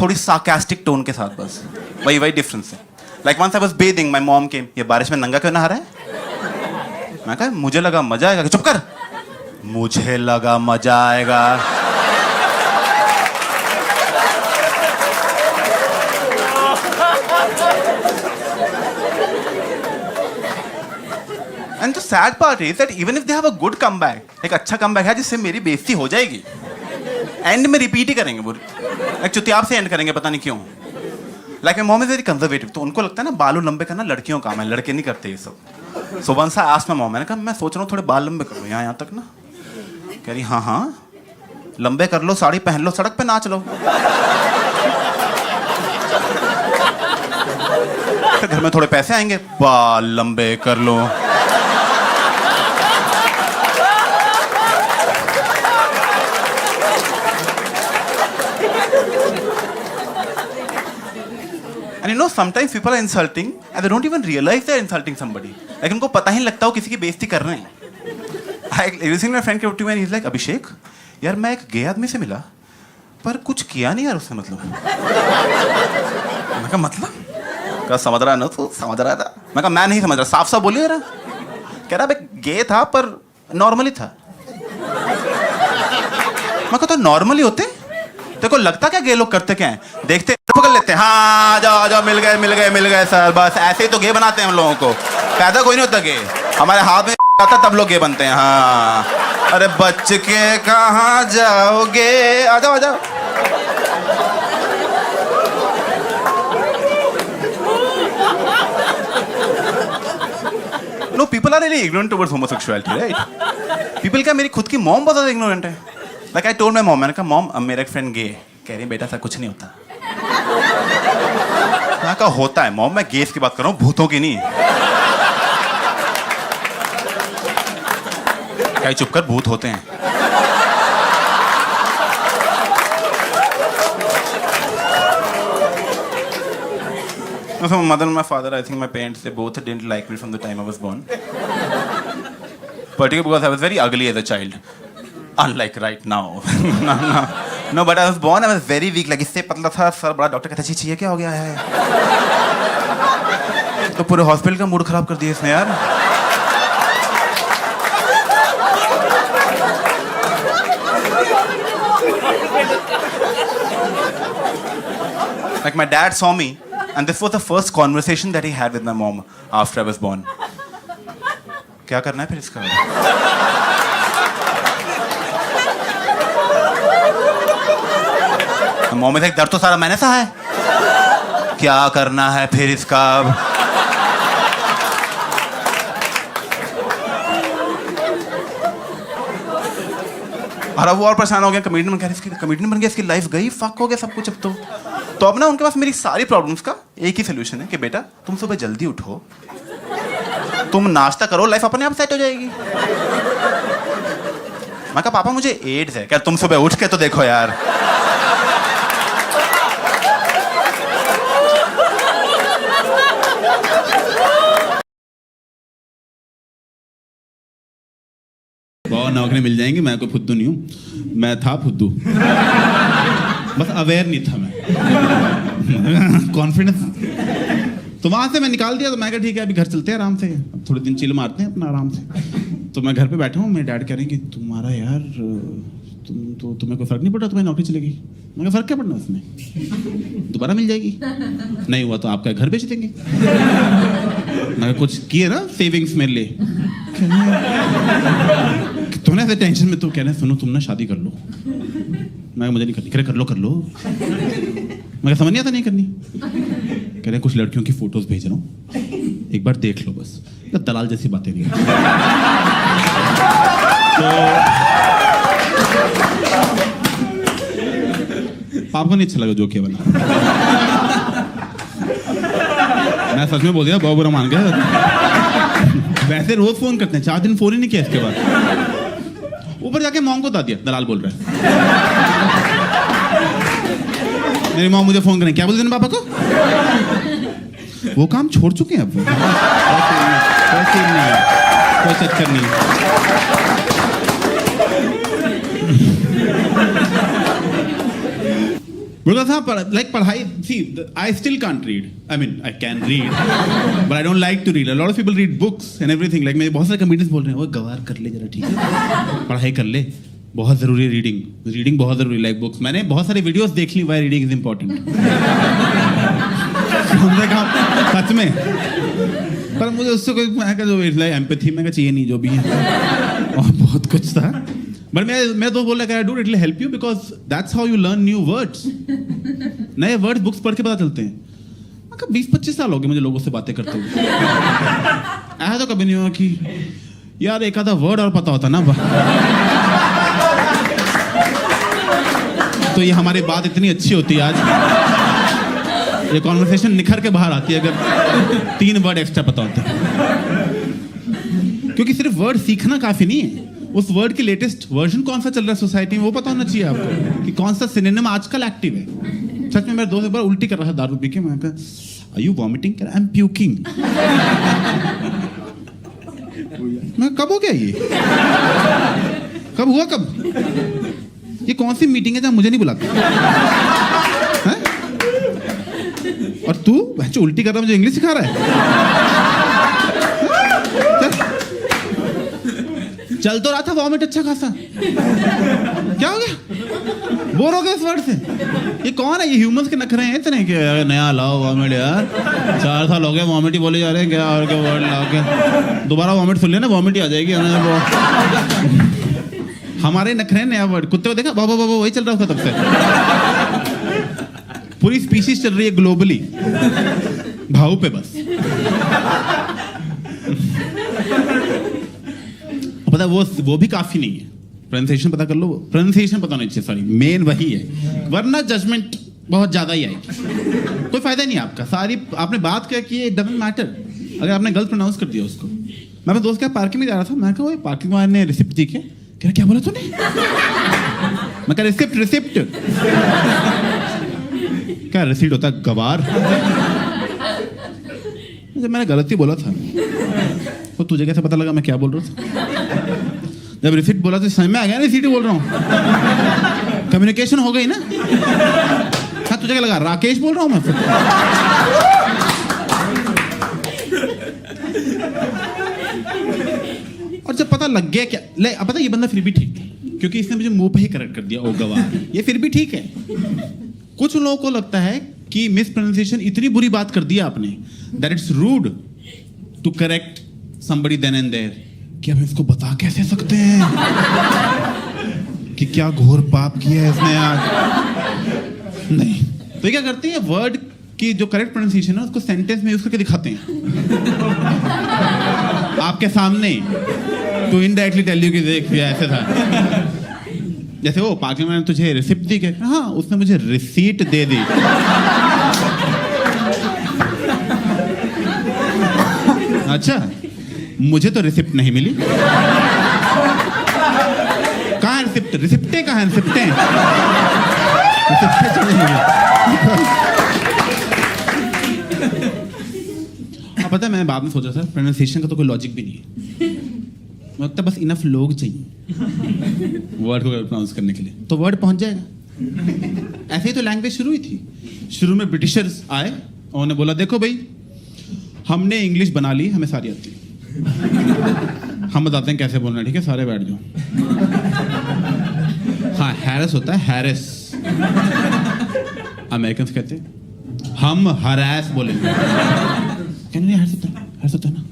S2: थोड़ी sarcastic टोन के साथ बस वही डिफरेंस है like once I was bathing my mom came ये बारिश में नंगा क्यों नहा रहा है मैं कहा मुझे लगा मजा आएगा चुप कर मुझे लगा मजा आएगा And the sad part is that even if they have a good comeback, एक अच्छा comeback है जिससे मेरी बेइज्जती हो जाएगी, एंड में रिपीट ही करेंगे वो, एक चुतियाब से एंड करेंगे पता नहीं क्यों. Like my mom is very conservative, तो उनको लगता है ना बालों लंबे करना लड़कियों का काम है, लड़के नहीं करते ये सब. So once I asked my mom, मैंने कहा मैं सोच रहा हूँ थोड़े बाल लंबे करो यहाँ तक ना. कह रही हाँ लंबे कर लो, साड़ी पहन लो, सड़क पे नाच लो. घर में थोड़े पैसे आएंगे, बाल लंबे कर लो. And you know, sometimes people are insulting and they don't even realize they're insulting somebody. Like उनको पता ही नहीं लगता वो किसी की बेइज्जती कर रहे हैं. Recently my friend came to me and he's like, अभिषेक, यार मैं एक गे आदमी से मिला, पर कुछ किया नहीं यार उसने मतलब. मैं कहा मतलब? कहा समझ रहा है ना तू, समझ रहा था. मैं कहा मैं नहीं समझ रहा, साफ साफ बोलिए यार. कह रहा भाई गे था पर नॉर्मली था. मैं कहा तो नॉर्मली होते? तेरे को लगता क्या गे लोग करते क्या हैं? देखते पकड़ लेते हैं, हाँ जाओ जाओ मिल गए सर, बस ऐसे ही तो गे बनाते हैं हम लोगों को. पैदा कोई नहीं होता गे, हमारे हाथ में आता तब लोग गे बनते हैं. हाँ अरे बच के कहाँ जाओगे, आ जाओ आ जाओ. No, people are really ignorant towards homosexuality, right? People क्या मेरी खुद की मॉम बहुत ज़्यादा ignorant है. Like I told my mom, मैंने कहा मॉम अब मेरा एक फ्रेंड गे, कह रही बेटा ऐसा कुछ नहीं होता. मैं कहा होता है मॉम, मैं गेस की बात कर रहा हूँ, भूतों की नहीं. क्या चुप कर, भूत होते हैं. So my mother and my father, I think my parents, they both didn't like me from the time I was born. Particularly because I was very ugly as a child. Unlike right now. No, but I was born, I was very weak. Like इससे पतला था, sir बड़ा, doctor कहता छी ये क्या हो गया है? तो पूरे हॉस्पिटल का मूड खराब कर दिया इसने यार. Like my dad saw me, and this was the first conversation that he had with my mom after I was born. क्या करना है फिर इसका? मोहम्मद से दर्द तो सारा मैंने सहा है, क्या करना है फिर इसका अब? और अब वो और परेशान हो गया, कमेडियन बन गया, इसकी कमेडियन बन गया, इसकी लाइफ गई, फक हो गया सब कुछ अब तो अब ना उनके पास मेरी सारी प्रॉब्लम्स का एक ही सोल्यूशन है कि बेटा तुम सुबह जल्दी उठो, तुम नाश्ता करो, लाइफ अपने आप सेट हो जाएगी। मैं कहा पापा मुझे एड्स है। क्या तुम सुबह उठ के तो देखो यार।
S1: बहुत नौकरी मिल जाएंगी, मैं कोई फुद्दू नहीं हूँ, मैं था फुद्दू, बस अवेयर नहीं था मैं, कॉन्फिडेंस। तो वहां से मैं निकाल दिया, तो मैं कहा ठीक है अभी घर चलते हैं आराम से, अब थोड़े दिन चिल मारते हैं अपना आराम से। तो मैं घर पे बैठा हूँ, मेरे डैड कह रहे हैं कि तुम्हारा यार तुम्हें कोई फर्क नहीं पड़ा, तुम्हें नौकरी चलेगी। मैं कहा फर्क क्या पड़ना उसमें, दोबारा मिल जाएगी, नहीं हुआ तो आपका घर बेच देंगे। मैं कुछ किए ना सेविंग्स मेरे लिए। तुमने ऐसे टेंशन में तो कह रहे सुनो तुम ना शादी कर लो। मैं मुझे नहीं करनी, कह रहे कर लो। मैं समझ नहीं आता नहीं करनी। कह रहे कुछ लड़कियों की फोटोज भेज रहा हूँ, एक बार देख लो बस। दलाल जैसी बातें नहीं। तो आपको नहीं अच्छा लगा जो किया वाला। मैं सच में बोल दिया, बहुत बुरा मान गया। वैसे रोज फोन करते हैं, 4 दिन फोन ही नहीं किया इसके बाद। ऊपर जाके मॉम को बता दिया दलाल बोल रहा है। मेरी मॉम मुझे फोन करें, क्या बोलते हैं पापा को? वो काम छोड़ चुके हैं अब। कोई चक्कर नहीं। Because like पढ़ाई, see, I still can't read. I mean, I can read, but I don't like to read. A lot of people read books and everything. Like मेरे बहुत सारे comedians बोल रहे हैं, वो गवार कर ले जरा, ठीक है? पढ़ाई कर ले, बहुत जरूरी है रीडिंग। रीडिंग बहुत जरूरी, लाइक बुक्स। मैंने बहुत सारी वीडियोस देख ली, why reading is important. हमने कहा सच में, पर मुझे उससे कोई जो एम्पैथी मैं चाहिए नहीं, जो भी है, और बहुत कुछ था। बट मैं तो बोल रहा dude it will help you because that's how you learn new words. नए वर्ड्स बुक्स पढ़ के पता चलते हैं। 20-25 साल हो गए मुझे लोगों से बातें करते हुए। ऐसा तो कभी नहीं हुआ कि यार एक आधा वर्ड और पता होता ना। तो ये हमारी बात इतनी अच्छी होती है आज, ये कॉन्वर्सेशन निखर के बाहर आती है अगर 3 वर्ड एक्स्ट्रा पता होते। क्योंकि सिर्फ वर्ड सीखना काफी नहीं है, उस वर्ड की लेटेस्ट वर्जन कौन सा चल रहा है सोसाइटी में वो पता होना चाहिए आपको, कि कौन सा सिनोनिम आजकल एक्टिव है। सच में मेरे दोस्त एक बार उल्टी कर रहा था दारू पी के। मैं कहा are you vomiting? I am puking. मैं कब हो गया ये, कब हुआ, कब? ये कौन सी मीटिंग है जहां मुझे नहीं बुलाते? और तू बच्चे उल्टी कर रहा, मुझे इंग्लिश सिखा रहा है? चल तो रहा था वॉमिट अच्छा खासा, क्या हो गया? बोर हो गया इस वर्ड से? ये कौन है? ये ह्यूमंस के नखरे हैं इतने कि नया लाओ वॉमिट यार। 4 साल हो गए वॉमिट ही बोले जा रहे हैं, क्या और क्या वर्ड लाओ के। दोबारा वॉमिट सुन लेना, वॉमिट ही आ जाएगी। हमारे नखरे नया वर्ड। कुत्ते को देखा, बाबा बाबा वही चल रहा था तब से। पूरी स्पीशीज चल रही है ग्लोबली भाव पे बस। पता वो भी काफी नहीं है। प्रोनाउंसिएशन पता कर लो, प्रोनाउंसिएशन पता होना चाहिए, सॉरी मेन वही है, वरना जजमेंट बहुत ज्यादा ही आएगी। कोई फायदा नहीं आपका। सारी आपने बात क्या की, इट डजंट मैटर अगर आपने गलत प्रोनाउंस कर दिया उसको। मैं अपने दोस्त के पार्किंग में जा रहा था, मैं कहा पार्किंग वाले ने रिसिप्ट दी, क्या बोला तूने? मैं कहा रिसिप्ट। क्या रिसीट होता है गवार? जब मैंने गलती बोला था तो तुझे कैसे पता लगा मैं क्या बोल रहा था? जब रिसीट बोला तो समझ में आ गया ना रिसीट बोल रहा हूँ। कम्युनिकेशन हो गई ना। हाँ तुझे क्या लगा राकेश बोल रहा हूँ मैं? और जब पता लग गया क्या ले, अब पता ये बंदा फिर भी ठीक है क्योंकि इसने मुझे मुंह पे ही करेक्ट कर दिया, ओ गवार, ये फिर भी ठीक है। कुछ लोगों को लगता है कि मिस प्रोनाउंसिएशन इतनी बुरी बात कर दिया आपने that it's rude to correct somebody then and there, कि हम इसको बता कैसे सकते हैं कि क्या घोर पाप किया है इसने आज। नहीं, तो ये क्या करते हैं, वर्ड की जो करेक्ट प्रोनाउंसिएशन है उसको सेंटेंस में यूज करके दिखाते हैं आपके सामने, टू इनडायरेक्टली टेल यू कि देख ये ऐसे था। जैसे वो पागल, मैंने तुझे रिसिप्ट दी क्या? हाँ, उसने मुझे रिसीट दे दी। अच्छा, मुझे तो रिसिप्ट नहीं मिली। कहाँ है रिसिप्ट? रिसिप्टे कहाँ है? रिसिप्टे चले गए। पता है, मैंने बाद में सोचा था प्रोनाउंसिएशन का तो कोई लॉजिक भी नहीं है, लगता बस इनफ लोग चाहिए वर्ड को प्रोनाउंस करने के लिए, तो वर्ड पहुंच जाएगा। ऐसे ही तो लैंग्वेज शुरू हुई थी। शुरू में ब्रिटिशर्स आए, उन्होंने बोला देखो भाई, हमने इंग्लिश बना ली, हमें सारी आती है, हम बताते हैं कैसे बोलना है, ठीक है, सारे बैठ जाओ। हाँ, हैरिस होता है, हैरिस। अमेरिकन कहते हैं हम हरास बोलेंगे, कहने नहीं, हैरिस होता है ना,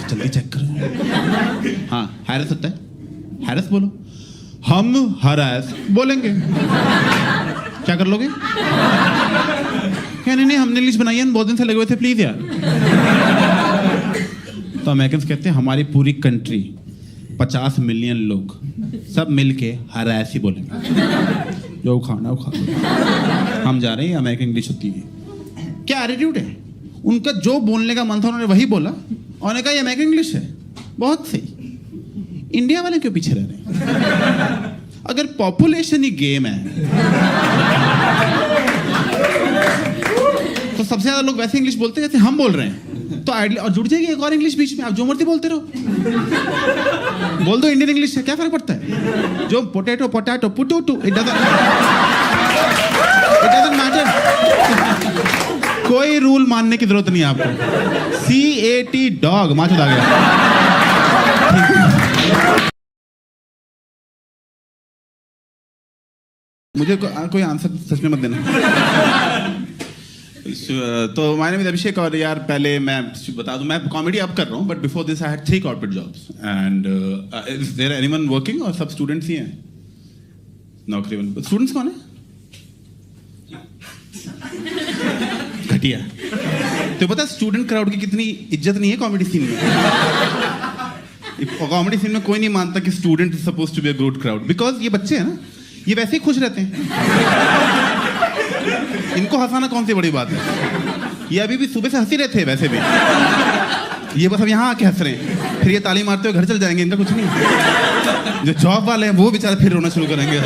S1: जल्दी चेक करो। हाँ, हैरिस होता है, हैरिस बोलो। हम हरास बोलेंगे, क्या कर लोगे? कहने नहीं, हमने इंग्लिश बनाई है, बहुत दिन से लगे हुए थे, प्लीज यार। तो अमेरिकन कहते हैं हमारी पूरी कंट्री 50 मिलियन लोग सब मिलके हरास ही बोलेंगे, जो खाना वो खा। हम जा रहे हैं, अमेरिकन इंग्लिश होती है। क्या एटीट्यूड है उनका, जो बोलने का मन था उन्होंने वही बोला, उन्होंने कहा ये अमेरिकन इंग्लिश है, बहुत सही। इंडिया वाले क्यों पीछे रह रहे हैं? अगर पॉपुलेशन ही गेम है तो सबसे ज्यादा लोग वैसे इंग्लिश बोलते हैं जैसे हम बोल रहे हैं, तो आइडियल, और जुड़ जाएगी एक और इंग्लिश बीच में, आप जो मर्जी बोलते रहो। बोल दो इंडियन इंग्लिश है, क्या फर्क पड़ता है? जो पोटैटो पोटैटो पुटू, इट डजंट मैटर। कोई रूल मानने की जरूरत नहीं है आपको। CAT डॉग, माँ चुदा गया। मुझे कोई आंसर सच में मत देना। तो माय नेम इज अभिषेक, और यार पहले मैं बता दूं, मैं कॉमेडी अब कर रहा हूँ, but before this I had 3 corporate jobs, and is there anyone working, और सब स्टूडेंट्स ही हैं? नौकरी वाले स्टूडेंट्स कौन है? घटिया। तो पता है स्टूडेंट क्राउड की कितनी इज्जत नहीं है कॉमेडी सीन में। कॉमेडी सीन में कोई नहीं मानता कि student is supposed to be a good crowd, because ये बच्चे हैं ना, ये वैसे ही खुश रहते हैं। इनको हंसाना कौन सी बड़ी बात है? ये अभी भी सुबह से हंसी रहे थे वैसे भी, ये बस अब यहाँ आके हंस रहे हैं, फिर ये ताली मारते हुए घर चल जाएंगे, इनका कुछ नहीं। जो जॉब वाले हैं वो बेचारे फिर रोना शुरू करेंगे।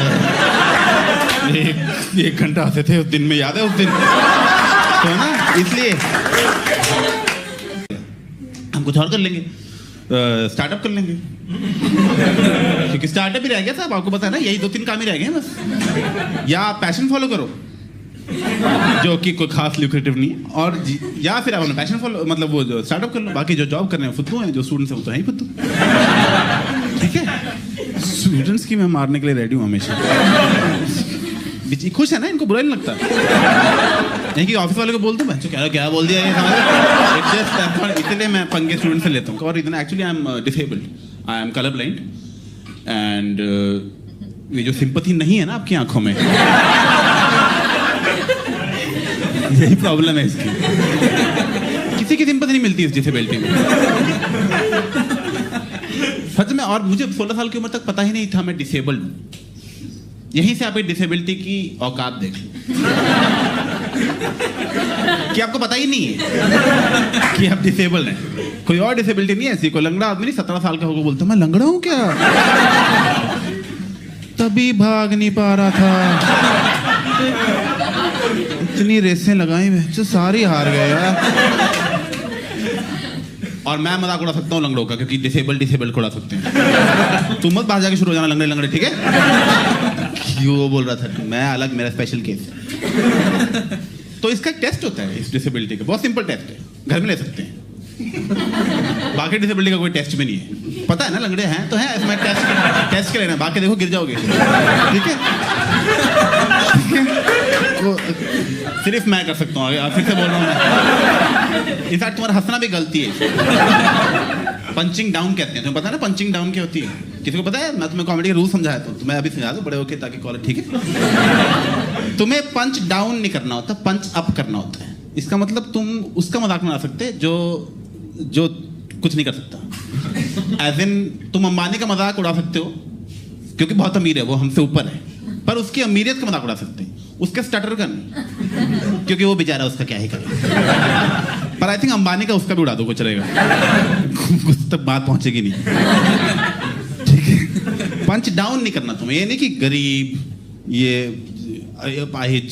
S1: एक घंटा हंसे थे उस दिन में, याद है उस दिन? तो है ना, इसलिए हम कुछ और कर लेंगे, स्टार्टअप कर लेंगे, क्योंकि स्टार्टअप ही रह गया साहब, आपको पता है ना, यही 2-3 काम ही रह गए हैं बस। या आप पैशन फॉलो करो, जो कि कोई खास ल्यूक्रेटिव नहीं है, और या फिर आप पैशन फॉलो, मतलब वो जो स्टार्टअप कर लो, बाकी जो जॉब कर रहे हैं फुद्दू हैं, जो स्टूडेंट्स हैं वो तो है ही फुद्दू। ठीक है, स्टूडेंट्स की मैं मारने के लिए रेडी हूँ हमेशा। खुश है ना, इनको बुरा नहीं लगता। नहीं कि ऑफिस वाले को बोल दूं मैं, क्या बोल दिया ये, इसलिए मैं पंगे स्टूडेंट से लेता हूँ। और इतना actually I am disabled, I am colour blind, and ये जो सिंपैथी नहीं है ना आपकी आंखों में, यही प्रॉब्लम है इसकी। किसी की सिंपैथी नहीं मिलती इस डिसेबिलिटी में, सच में। और मुझे 16 साल की उम्र तक पता ही नहीं था मैं डिसेबल्ड हूँ। यहीं से आप एक डिसेबिलिटी की औकात देख लो कि आपको पता ही नहीं है कि आप डिसेबल्ड हैं। कोई और डिसेबिलिटी नहीं है ऐसी, कोई लंगड़ा आदमी नहीं 17 साल का होगा बोलता मैं लंगड़ा हूं क्या, तभी भाग नहीं पा रहा था, इतनी रेसें लगाई जो सारी हार गए यार। और मैं मजाक उड़ा सकता हूँ लंगड़ों का, क्योंकि डिसेबल्ड उड़ा सकते हैं। तुम मत बाहर जाके शुरू हो जाना लंगड़े, ठीक है? क्यों वो बोल रहा था, मैं अलग, मेरा स्पेशल केस है। तो इसका एक टेस्ट होता है इस डिसेबिलिटी का, बहुत सिंपल टेस्ट है, घर में ले सकते हैं। बाकी डिसेबिलिटी का कोई टेस्ट भी नहीं है, पता है ना, लंगड़े हैं तो हैं, इसमें टेस्ट के लेना, बाकी देखो गिर जाओगे, ठीक है? तो सिर्फ मैं कर सकता हूँ, फिर से बोल रहा हूँ मैं। इनफैक्ट तुम्हारा हंसना भी गलती है। पंचिंग डाउन कहते हैं, तुम्हें पता है ना पंचिंग डाउन क्या होती है? किसी को पता है? मैं तुम्हें कॉमेडी के रूल समझाया था, तो मैं अभी समझा दूं बड़े होके, ताकि कॉलेज, ठीक है? तुम्हें पंच डाउन नहीं करना होता, पंच अप करना होता है। इसका मतलब तुम उसका मजाक बना सकते जो कुछ नहीं कर सकता। एज इन तुम अंबानी का मजाक उड़ा सकते हो क्योंकि बहुत अमीर है, वो हमसे ऊपर है, पर उसकी अमीरियत का मजाक उड़ा सकते हैं, उसके स्टटर का नहीं, क्योंकि वो बेचारा उसका क्या ही करे। पर आई थिंक अंबानी का उसका भी उड़ा दो, कुछ रहेगा, कुछ तक बात पहुंचेगी नहीं। ठीक है, पंच डाउन नहीं करना तुम्हें, ये नहीं कि गरीब ये पाहिज,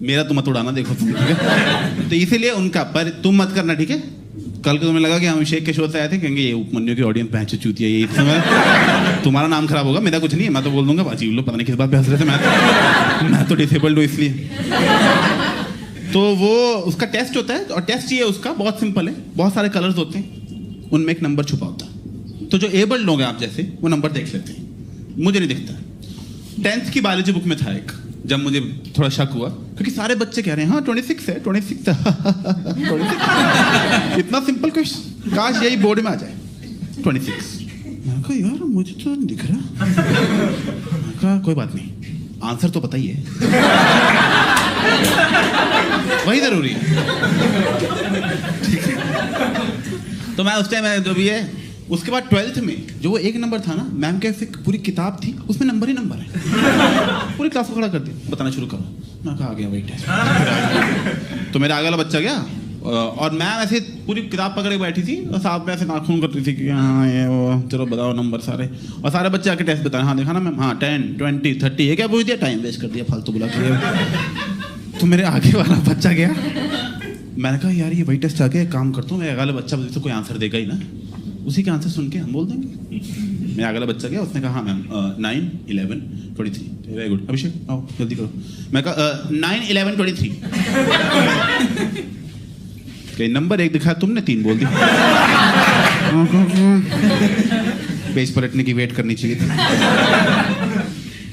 S1: मेरा तो मत उड़ाना देखो तुम, ठीक है। तो इसीलिए उनका, पर तुम मत करना, ठीक है। कल को तुम्हें लगा कि हम अभिषेक के शो से आए थे, कहेंगे ये उपमन्यु की ऑडियंस पहच चूती है, ये तुम्हारा नाम खराब होगा, मेरा कुछ नहीं है, मैं तो बोल दूंगा बाजी लोग पता नहीं किस बात पे हंस रहे थे, मैं तो डिसेबल्ड हूँ इसलिए। तो वो उसका टेस्ट होता है, और टेस्ट ये उसका बहुत सिंपल है, बहुत सारे कलर्स होते हैं, उनमें एक नंबर छुपा होता है। तो जो एबल्ड लोग हैं आप जैसे, वो नंबर देख लेते हैं, मुझे नहीं दिखता। 10th की बायोलॉजी बुक में था एक, जब मुझे थोड़ा शक हुआ, क्योंकि सारे बच्चे कह रहे हैं हाँ 26 है, 26 इतना सिंपल क्वेश्चन, काश यही बोर्ड में आ जाए। 26, मैं कहा यार मुझे तो नहीं दिख रहा, मैं कहा कोई बात नहीं, आंसर तो पता ही है, वही जरूरी है। ठीक है, तो मैं उस टाइम जो भी है, उसके बाद 12th में जो वो एक नंबर था ना, मैम के ऐसे पूरी किताब थी, उसमें नंबर ही नंबर है, पूरी क्लास को खड़ा कर दिया, बताना शुरू करो। मैं कहा आ गया वही टेस्ट। तो मेरा आगे वाला बच्चा गया, और मैम ऐसे पूरी किताब पकड़े बैठी थी, और साथ में ऐसे नाखून करती थी कि हाँ ये वो, चलो बताओ नंबर सारे, और सारे बच्चे आके टेस्ट बताए, हाँ देखा ना मैम, हाँ 10, 20, 30, ये क्या पूछ दिया, टाइम वेस्ट कर दिया फालतू बुला के। तो मेरे आगे वाला बच्चा गया, मैंने कहा यार ये वही टेस्ट आ गया, एक काम करता हूँ, मेरे अगला बच्चा तो कोई आंसर देगा ही ना, उसी का आंसर सुन के हम बोल देंगे। मेरा अगला बच्चा गया, उसने कहा हाँ मैम 9, 11, 23, वेरी गुड, अभिषेक आओ जल्दी करो। मैं कहा 9, 11, 23, कहीं नंबर 1 दिखाया तुमने, 3 बोल दी। पेज पलटने की वेट करनी चाहिए थी।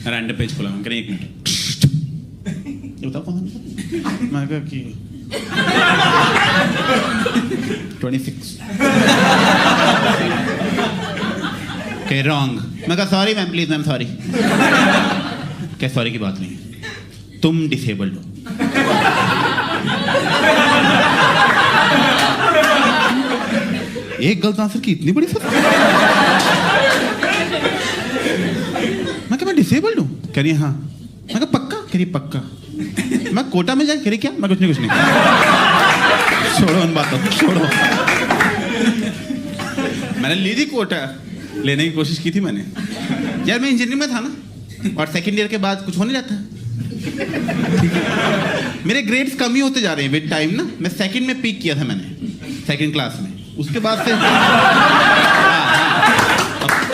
S1: रैंडम पेज खोला, मैं करें 1 मिनट, ये बताओ कौन सा, मैं कहा कि 26। Okay, wrong. मैं कहा sorry ma'am, please ma'am sorry. क्या सॉरी की बात नहीं, तुम डिसेबल्ड हो। एक गलत आंसर की इतनी बड़ी फर्क। मैं कहा मैं डिसेबल्ड हूँ, कह रही हाँ। मैं कहा पक्का, कह रही पक्का। मैं कोटा में जाए, कह रही क्या, मैं कुछ नहीं छोड़ो उन बातों, छोड़ो। मैंने ली थी कोटा, लेने की कोशिश की थी मैंने, यार मैं इंजीनियरिंग में था ना, और सेकंड ईयर के बाद कुछ हो नहीं रहता, मेरे ग्रेड्स कम ही होते जा रहे हैं विद टाइम ना। मैं सेकंड में पीक किया था मैंने, सेकंड क्लास में, उसके बाद से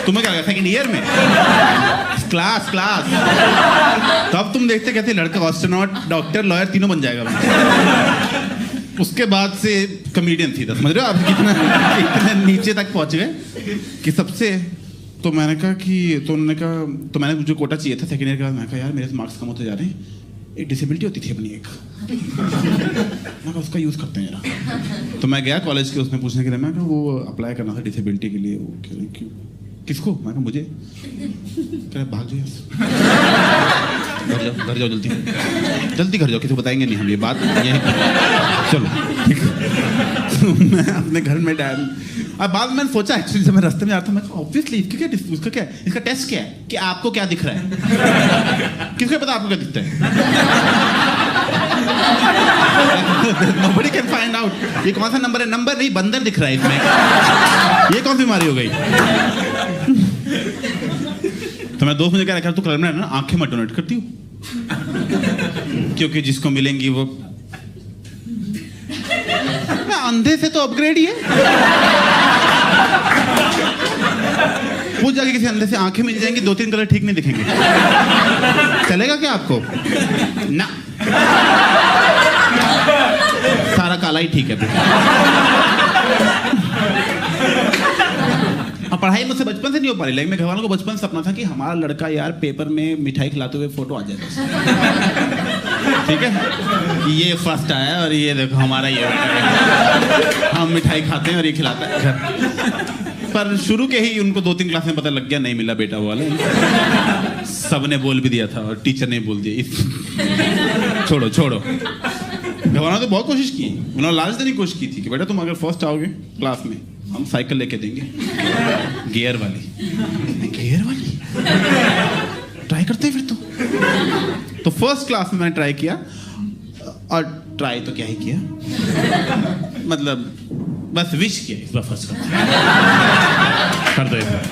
S1: तुम्हें क्या लगा सेकंड ईयर में क्लास तो अब तुम देखते कहते लड़का एस्ट्रोनॉट, डॉक्टर, लॉयर तीनों बन जाएगा। उसके बाद से कॉमेडियन थी, समझ रहे हो आप कितना नीचे तक पहुंच गए कि सबसे। तो मैंने कहा कि तो उन्होंने कहा, तो मैंने जो कोटा चाहिए था सेकंड ईयर के बाद, मैं कहा यार मेरे मार्क्स कम होते जा रहे हैं, एक डिसेबिलिटी होती थी अपनी एक, मैं कहा उसका यूज़ करते हैं जरा। तो मैं गया कॉलेज के उसमें पूछने के लिए, मैं कहा वो अप्लाई करना था डिसेबिलिटी के लिए, वो कह रहे क्यों, किसको, मैं कहा मुझे, कह रहे भाग जाओ घर जाओ जल्दी घर जाओ, किसी को बताएंगे नहीं हम ये बात, यही चलो ठीक है। तो मैं अपने घर में अब बाद में मैंने सोचा, एक्चुअली जब मैं रास्ते में आ रहा था, मैं ऑब्वियसली उसका क्या है, इसका टेस्ट क्या है कि आपको क्या दिख रहा है, किसको पता आपको क्या दिखता है। Nobody can find out ये कौन सा नंबर है, नंबर नहीं बंदर दिख रहा है इसमें, ये कौन सी बीमारी हो गई। तो मैं दोस्त मुझे क्या रखा, तू कलर में ना आंखें मत डोनेट करती हूँ, क्योंकि जिसको मिलेंगी वो, मैं अंधे से तो अपग्रेड ही है। पूछ जाके किसी अंधे से आंखें मिल जाएंगी, 2-3 कलर ठीक नहीं दिखेंगे, चलेगा क्या आपको ना, सारा काला ही ठीक है। और पढ़ाई मुझसे बचपन से नहीं हो पा रही, लेकिन मेरे घर वालों को बचपन से सपना था कि हमारा लड़का यार पेपर में मिठाई खिलाते हुए फोटो आ जाए, ठीक है, ये फर्स्ट आया और ये देखो हमारा ये हम मिठाई खाते हैं और ये खिलाता है घर। पर शुरू के ही उनको 2-3 क्लास में पता लग गया नहीं मिला बेटा वो वाला, सबने बोल भी दिया था और टीचर ने बोल दिया। छोड़ो छोड़ो, घर वालों ने तो बहुत कोशिश की, उन्होंने लालच देने की कोशिश की थी कि बेटा तुम अगर फर्स्ट आओगे क्लास में हम साइकिल लेके देंगे, गियर वाली। गियर वाली ट्राई करते हैं फिर तो फर्स्ट क्लास में मैंने ट्राई किया, और ट्राई तो क्या ही किया, मतलब बस विश किया इस बार फर्स्ट क्लास कर दो इस बार।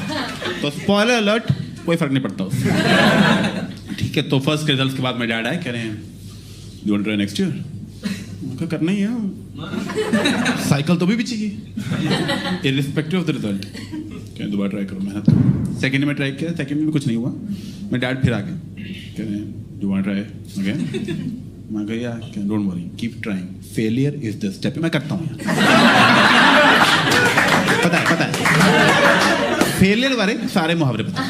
S1: तो स्पॉइलर अलर्ट, कोई फर्क नहीं पड़ता उससे। ठीक है, तो फर्स्ट के रिजल्ट के बाद मेरे डैड आए, कह रहे हैं you want try next year? उनका करना ही है, साइकिल तो भी चाहिए इररिस्पेक्टिव ऑफ द रिजल्ट। क्या दोबारा ट्राई करो, मेहनत करो। सेकंड में ट्राई किया, सेकंड में भी कुछ नहीं हुआ। मैं डैड फिर आ गए, कह रहे हैं यू वांट ट्राई अगेन? मैं कहा यार don't worry, keep trying, failure is the step. मैं करता हूँ यार, पता है फेलियर वाले सारे मुहावरे पता है।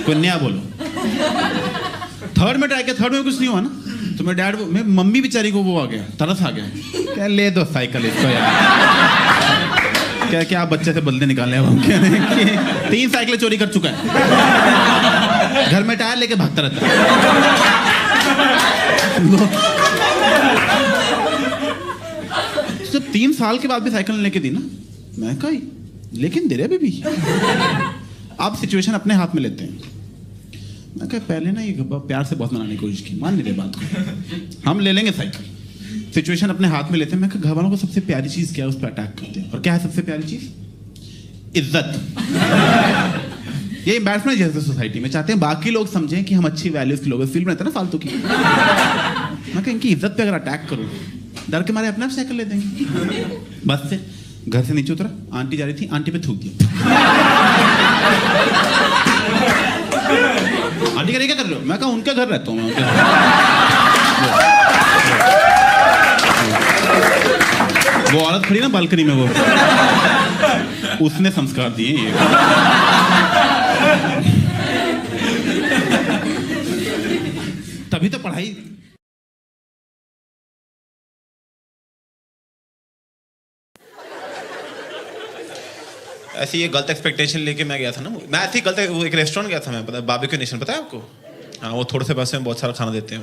S1: कोई नया बोलो। थर्ड में ट्राई किया, थर्ड में कुछ नहीं हुआ ना, तो मेरे डैड में मम्मी बेचारी को वो आ गया, तरस आ गया, क्या ले दो साइकिल इसको यार, क्या आप बच्चे से बल्ले निकाले हम, क्या नहीं कि 3 साइकिलें चोरी कर चुका है, घर में टायर लेके भागता रहता है। जब 3 साल के बाद भी साइकिल लेके दी ना, मैं कहा लेकिन दे रहे अभी भी। आप सिचुएशन अपने हाथ में लेते हैं। मैं कहा पहले ना ये प्यार से बहुत मनाने की कोशिश की, मान नहीं रहे बात को, हम ले लेंगे साइकिल। सिचुएशन अपने हाथ में लेते हैं। मैं कहा घर वालों को सबसे प्यारी चीज क्या है, उस पर अटैक करते हैं। और क्या है सबसे प्यारी चीज? इज्जत। ये एम्बैरसमेंट जैसे सोसाइटी में चाहते हैं बाकी लोग समझें कि हम अच्छी वैल्यूज के लोग, फील में रहता है ना फालतू की। मैं कहा इनकी इज्जत पे अगर अटैक करूं, डर के मारे अपने आप साइकिल ले देंगे। बस से घर से नीचे उतरा, आंटी जा रही थी, आंटी पे थूक दिया। आंटी कह रही क्या कर रहे हो? मैं कहा उनके घर रहता हूँ मैं, उनके घर। वो औरत खड़ी ना बालकनी में, वो उसने संस्कार दिए ये। तभी तो पढ़ाई। ऐसी ये गलत एक्सपेक्टेशन लेके मैं गया था ना, मैं ऐसी गलत, वो एक रेस्टोरेंट गया था मैं, पता है बारबेक्यू नेशन, पता है आपको? हाँ, वो थोड़े से पैसे में बहुत सारा खाना देते हैं।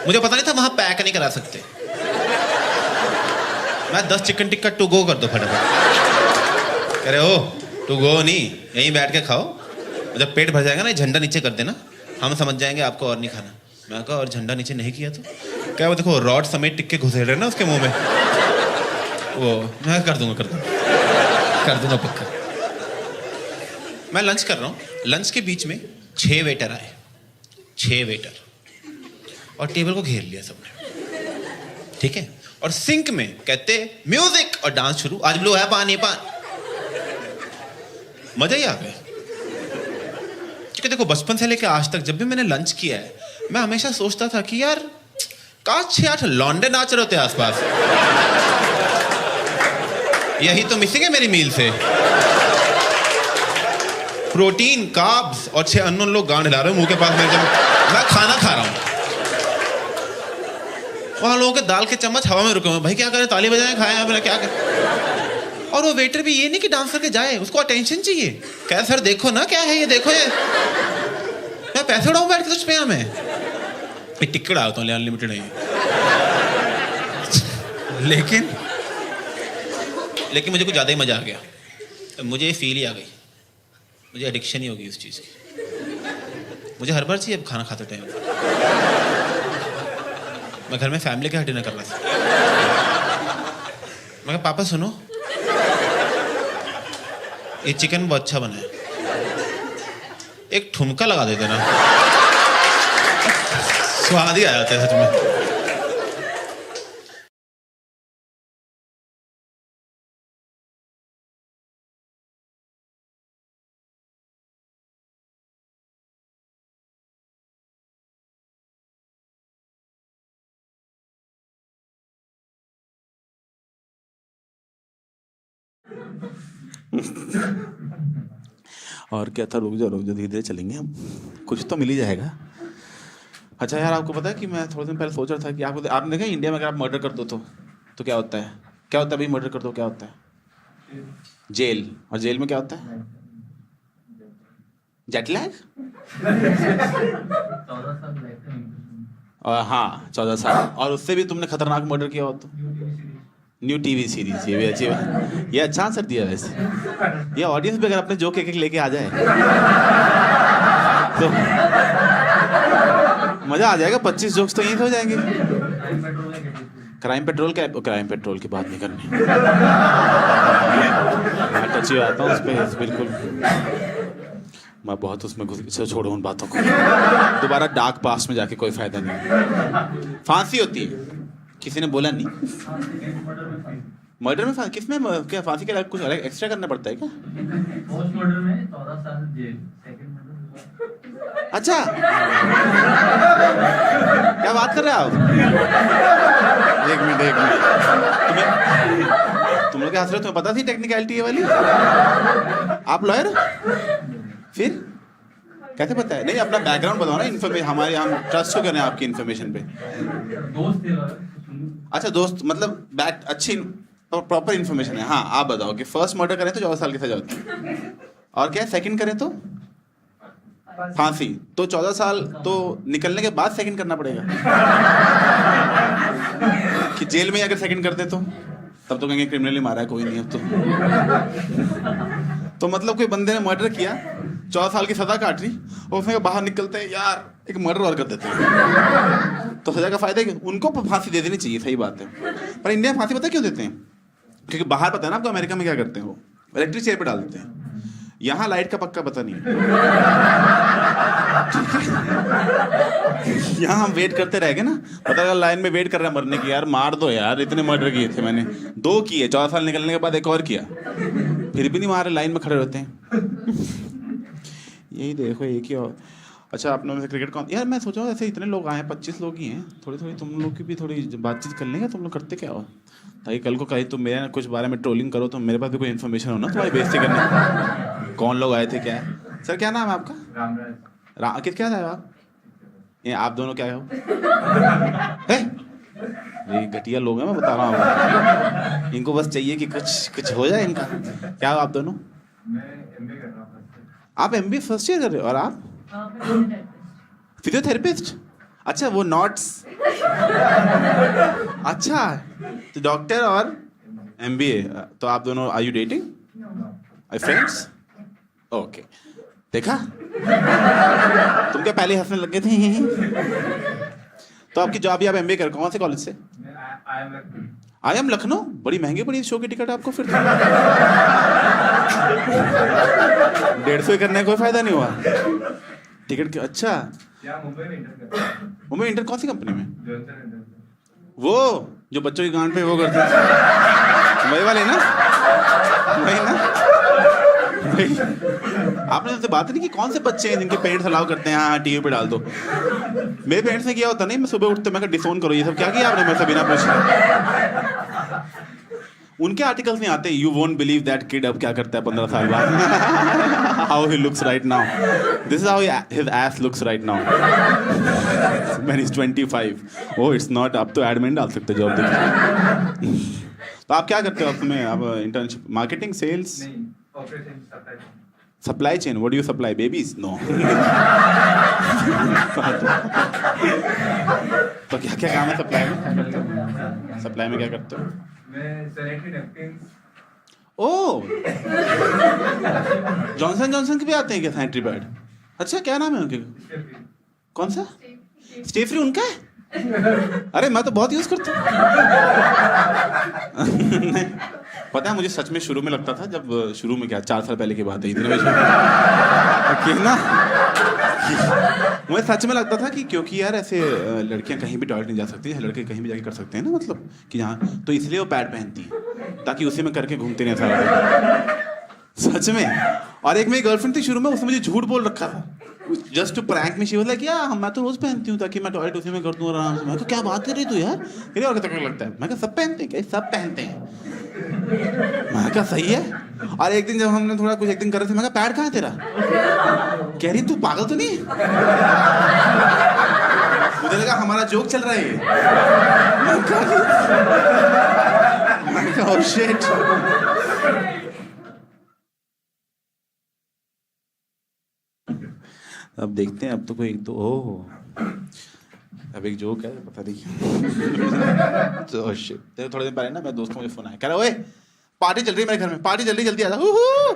S1: मुझे पता नहीं था वहां पैक नहीं करा सकते। मैं 10 चिकन टिक्का टू गो कर दो फटाफट। कह रहे हो टू गो नहीं, यहीं बैठ के खाओ, जब पेट भर जाएगा ना झंडा नीचे कर देना, हम समझ जाएंगे आपको और नहीं खाना। मैं कहा और झंडा नीचे नहीं किया तो क्या? वो देखो रॉड समेत टिक्के घुसे रहे ना उसके मुंह में। वो मैं कर दूंगा पक्का। मैं लंच कर रहा हूँ, लंच के बीच में 6 वेटर आए, 6 वेटर, और टेबल को घेर लिया सबने, ठीक है? और सिंक में कहते म्यूजिक और डांस शुरू, आज ब्लू है पानी पान। मजा ही आ गया। क्योंकि देखो बचपन से लेकर आज तक जब भी मैंने लंच किया है, मैं हमेशा सोचता था कि यार काश 6-8 लौंडे नाच रहे होते आसपास। यही तो मिसिंग है मेरी मील से। प्रोटीन, कार्ब्स और 6 अननोन लोग गांड हिला रहे हो मुंह के पास में, जब मैं खाना खा रहा हूं। वहां लोगों के दाल के चम्मच हवा में रुके हुए, भाई क्या करें, ताली बजाएं, खाएं, अपना क्या करें। और वो वेटर भी ये नहीं कि डांस करके जाए, उसको अटेंशन चाहिए। कह सर देखो ना क्या है ये, देखो ये, मैं पैसे उड़ाऊं बैठ के तुझ पे? मैं एक टिकट आता हूँ, अनलिमिटेड है ये। लेकिन मुझे कुछ ज़्यादा ही मज़ा आ गया। तो मुझे ये फील ही आ गई, मुझे एडिक्शन ही होगी उस चीज़ की। मुझे हर बार चाहिए अब खाना खाते टाइम। मैं घर में फैमिली के साथ डिनर कर रहा था। मैं कहा पापा सुनो, ये चिकन बहुत अच्छा बना है, एक ठुमका लगा देते ना, स्वाद ही आ जाता है सच में। और क्या था, रुक जाओ धीरे धीरे चलेंगे हम, कुछ तो मिल ही जाएगा। अच्छा यार, आपको पता है कि मैं थोड़े दिन पहले सोच रहा था कि आपने देखा इंडिया में अगर आप मर्डर कर दो तो क्या होता है? क्या होता है भाई, मर्डर कर दो क्या होता है? जेल। और जेल में क्या होता है? Jet lag?
S4: 14 साल लाइफ
S1: हाँ 14 साल, और उससे भी तुमने खतरनाक मर्डर किया हो तो न्यू टीवी सीरीज, ये भी अच्छी बात, ये अच्छा आंसर दिया वैसे। ये ऑडियंस भी अगर अपने जोक एक एक लेके आ जाए तो मजा आ जाएगा, 25 जोक्स तो यहीं से हो जाएंगे। क्राइम पेट्रोल की बात नहीं करनी, मैं टची आता हूँ उस पर बिल्कुल, मैं बहुत उसमें घुस, छोड़ो उन बातों को, दोबारा डार्क पास्ट में जाके कोई फायदा नहीं। फांसी होती है, किसी ने बोला नहीं। मर्डर में किसमें क्या फांसी के कुछ अलग एक्स्ट्रा करना पड़ता है क्या?
S4: पोस्ट मर्डर में 14 साल जेल, सेकंड मर्डर।
S1: अच्छा क्या बात कर रहे हो आप? एक मिनट तुम लोग क्या हंस रहे हो? तुम्हें पता थी टेक्निकलिटी ये वाली? आप लॉयर? फिर कैसे पता है? नहीं अपना बैकग्राउंड बताओ ना, इन्फॉर्मेशन हमारे, हम ट्रस्ट क्यों करें आपकी इन्फॉर्मेशन पे?
S4: दोस्त थे लॉयर।
S1: अच्छा दोस्त, मतलब बैक अच्छी प्रॉपर इन्फॉर्मेशन है। हाँ आप बताओ कि फर्स्ट मर्डर करें तो 14 साल की सजा होती है, और क्या सेकंड करें तो फांसी, तो 14 साल तो निकलने के बाद सेकंड करना पड़ेगा कि जेल में अगर सेकंड करते तो तब तो कहेंगे क्रिमिनली मारा है कोई नहीं अब तो मतलब कोई बंदे ने मर्डर किया, 14 साल की सजा काट रही, और उसमें बाहर निकलते हैं यार एक मर्डर और कर देते हैं, तो सजा का फायदा है कि उनको फांसी दे देनी चाहिए, सही बात है। पर इंडिया में फांसी पता है क्यों देते हैं? क्योंकि बाहर पता है ना आपको, अमेरिका में क्या करते हैं, वो इलेक्ट्रिक चेयर पे डाल देते हैं। यहाँ लाइट का पक्का पता नहीं है। यहाँ हम वेट करते रह गए ना, पता लगा लाइन में वेट कर रहे हैं मरने की, यार मार दो यार, इतने मर्डर किए थे मैंने, 2 किए, 14 साल निकलने के बाद एक और किया, फिर भी नहीं मारे, लाइन में खड़े रहते हैं। यही देखो एक ही और। अच्छा आप लोगों से क्रिकेट कौन, यार मैं सोचा ऐसे इतने लोग आए, 25 लोग ही हैं, थोड़ी थोड़ी तुम लोग की भी थोड़ी बातचीत कर लेंगे। तुम लोग करते क्या हो, ताकि कल को कहीं तुम मेरे कुछ बारे में ट्रोलिंग करो तो मेरे पास भी कोई इन्फॉर्मेशन हो ना तुम्हारी बेइज्जती करने। कौन लोग आए थे, क्या है सर, क्या नाम है आपका?
S4: रामराज।
S1: किस क्या था आप? ये आप दोनों क्या हो? ये घटिया लोग हैं, मैं बता रहा हूँ, इनको बस चाहिए कि कुछ हो जाए इनका। क्या हो आप दोनों?
S4: मैं एमबीए कर रहा हूँ।
S1: आप एमबीए फर्स्ट ईयर कर रहे हो, और आप फिजियोथेरेपिस्ट? अच्छा वो नॉट्स, अच्छा तो डॉक्टर और एमबीए, तो आप दोनों are you dating? Or friends? Okay, देखा तुम क्या पहले हंसने लगे थे? तो आपकी जॉब, आप एमबीए कर, कौन से कॉलेज से? I am Lucknow. बड़ी महंगी पड़ी शो की टिकट आपको फिर। 150 करने का कोई फायदा नहीं हुआ टिकट के। अच्छा
S4: मुंबई में इंटर कर रहा हूँ।
S1: मुंबई इंटर कौन सी कंपनी में?
S4: Johnson and Johnson.
S1: वो जो बच्चों की गांड पे वो करते हैं, वही वाले ना? वही ना? वही। आपने उनसे बात नहीं की कौन से बच्चे हैं जिनके पेरेंट्स अलाउ करते हैं हाँ टीवी पे डाल दो? मेरे पेरेंट्स ने किया होता नहीं, मैं सुबह उठते मैं डिसोन करो, ये सब क्या किया आपने मेरे से बिना पूछे? उनके आर्टिकल्स नहीं आते, you won't believe that kid अब क्या करता है 15 साल बाद, how he looks right now, this is how his ass looks right now when he is 25। Oh it's not, अब तो एड में डाल सकते जॉब देखिए। तो आप क्या करते हो अपने, आप इंटर्नशिप, मार्केटिंग, सेल्स,
S4: नहीं, operation
S1: supply chain? What do you supply, babies? No. तो क्या क्या काम है सप्लाई में, क्या करते हो सप्लाई में, क्या करते हो?
S4: मैं सैनिटरी नैपकिंस।
S1: ओह जॉनसन जॉनसन के भी आते हैं क्या सैनिटरी पैड? अच्छा क्या नाम है उनके? कौन सा? स्टे फ्री उनका है? अरे मैं तो बहुत यूज करता हूँ। पता है मुझे सच में शुरू में लगता था, जब शुरू में क्या 4 साल पहले की बात है, इतने ना मुझे सच में लगता था कि क्योंकि यार ऐसे लड़कियां कहीं भी टॉयलेट नहीं जा सकती, लड़के कहीं भी जाके कर सकते हैं ना, मतलब कि यहाँ, तो इसलिए वो पैड पहनती है ताकि उसी में करके घूमते नहीं सारा। सच में। और एक मेरी गर्लफ्रेंड थी शुरू में, उसने मुझे झूठ बोल रखा था just to prank me, she was like यार मैं तो रोज पहनती हूँ ताकि मैं टॉयलेट उसी में कर दूँ आराम से। मैं तो क्या बात कर रही तू यार, फिर और क्या लगता है, मैं क्या सब पहनते हैं क्या? सब पहनते हैं। मैं क्या सही है। और एक दिन जब हमने थोड़ा कुछ एक दिन कर रहे थे, मैं क्या पैड कहाँ है तेरा? कह रही तू पागल तो नहीं? मुझे लगा हमारा जोक चल रहा है। मैं क्या oh shit। अब देखते हैं, अब तो कोई एक दो अब एक जोक है पता नहीं तो शिट। थोड़े दिन पहले ना मेरे दोस्तों मुझे फोन आया, कह रहा ओए पार्टी चल रही है मेरे घर में, पार्टी चल रही, जल्दी आ जा।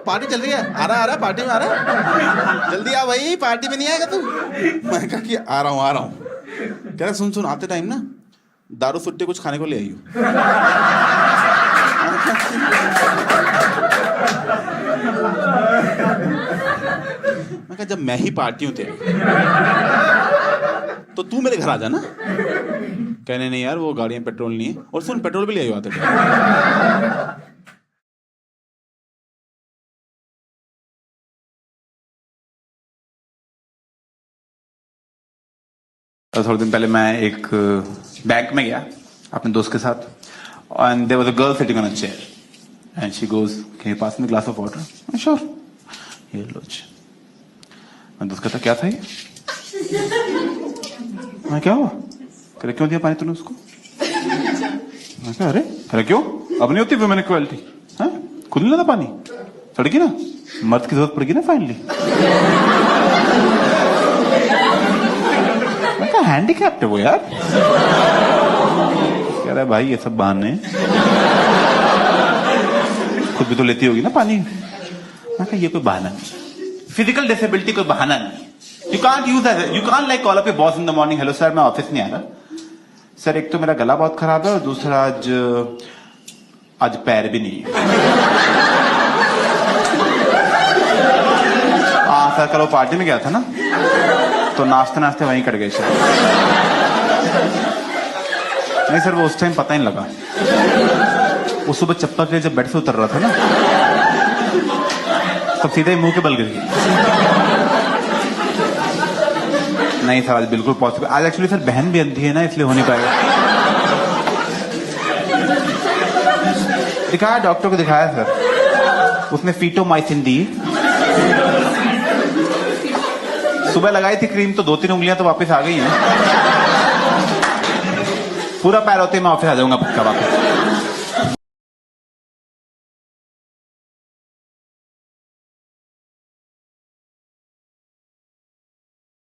S1: पार्टी चल रही है, आ रहा पार्टी में आ रहा, जल्दी आ भाई, पार्टी में नहीं आएगा तू। मैं कहा कि आ रहा हूँ। कह रहा सुन आते टाइम ना दारू सुट्टे कुछ खाने को ले आई हो। मैं कहा जब मैं ही पार्टी हूँ तेरी तो तू मेरे घर आ जाना। कहने नहीं यार वो गाड़ियां पेट्रोल नहीं है, और सुन पेट्रोल भी ले आते थे। थोड़े दिन पहले मैं एक बैंक में गया अपने दोस्त के साथ, and there was a girl sitting on a chair and she goes can you pass me glass of water. Sure, ये लो। मैं दोस्त कहता क्या था ये? मैं क्या हुआ? करे क्यों दिया पानी तूने उसको? मैं कहा अरे क्यों, अब नहीं होती वुमेन इक्वालिटी? हाँ खुद नहीं लेना पानी, सड़की ना, मर्द की जरूरत पड़ेगी ना फाइनली। मैं कहा हैंडीकैप्ट है वो यार। कह रहा है भाई ये सब बहाने, खुद भी तो लेती होगी ना पानी। मैं कहा ये कोई बहाना नहीं, फिजिकल डिसेबिलिटी कोई बहाना नहीं। You can't use that. You can't like call up your boss in the morning. Hello sir, मैं ऑफिस नहीं आ रहा। सर एक तो मेरा गला बहुत खराब है और दूसरा आज पैर भी नहीं है। हाँ सर कल वो पार्टी में गया था ना तो नाश्ते वहीं कट गए सर। नहीं सर वो उस टाइम पता ही नहीं लगा, वो सुबह चप्पल के लिए जब बेड से उतर रहा था ना तब सीधे ही मुंह के बल गिर गई। नहीं सर आज बिल्कुल पॉसिबल, आज एक्चुअली सर बहन भी अंधी है ना इसलिए हो नहीं पाएगा। दिखाया डॉक्टर को, दिखाया सर, उसने फीटोमाइसिन दी, सुबह लगाई थी क्रीम तो 2-3 उंगलियां तो वापस आ गई हैं। पूरा पैर होते ही मैं ऑफिस आ जाऊंगा पक्का वापस।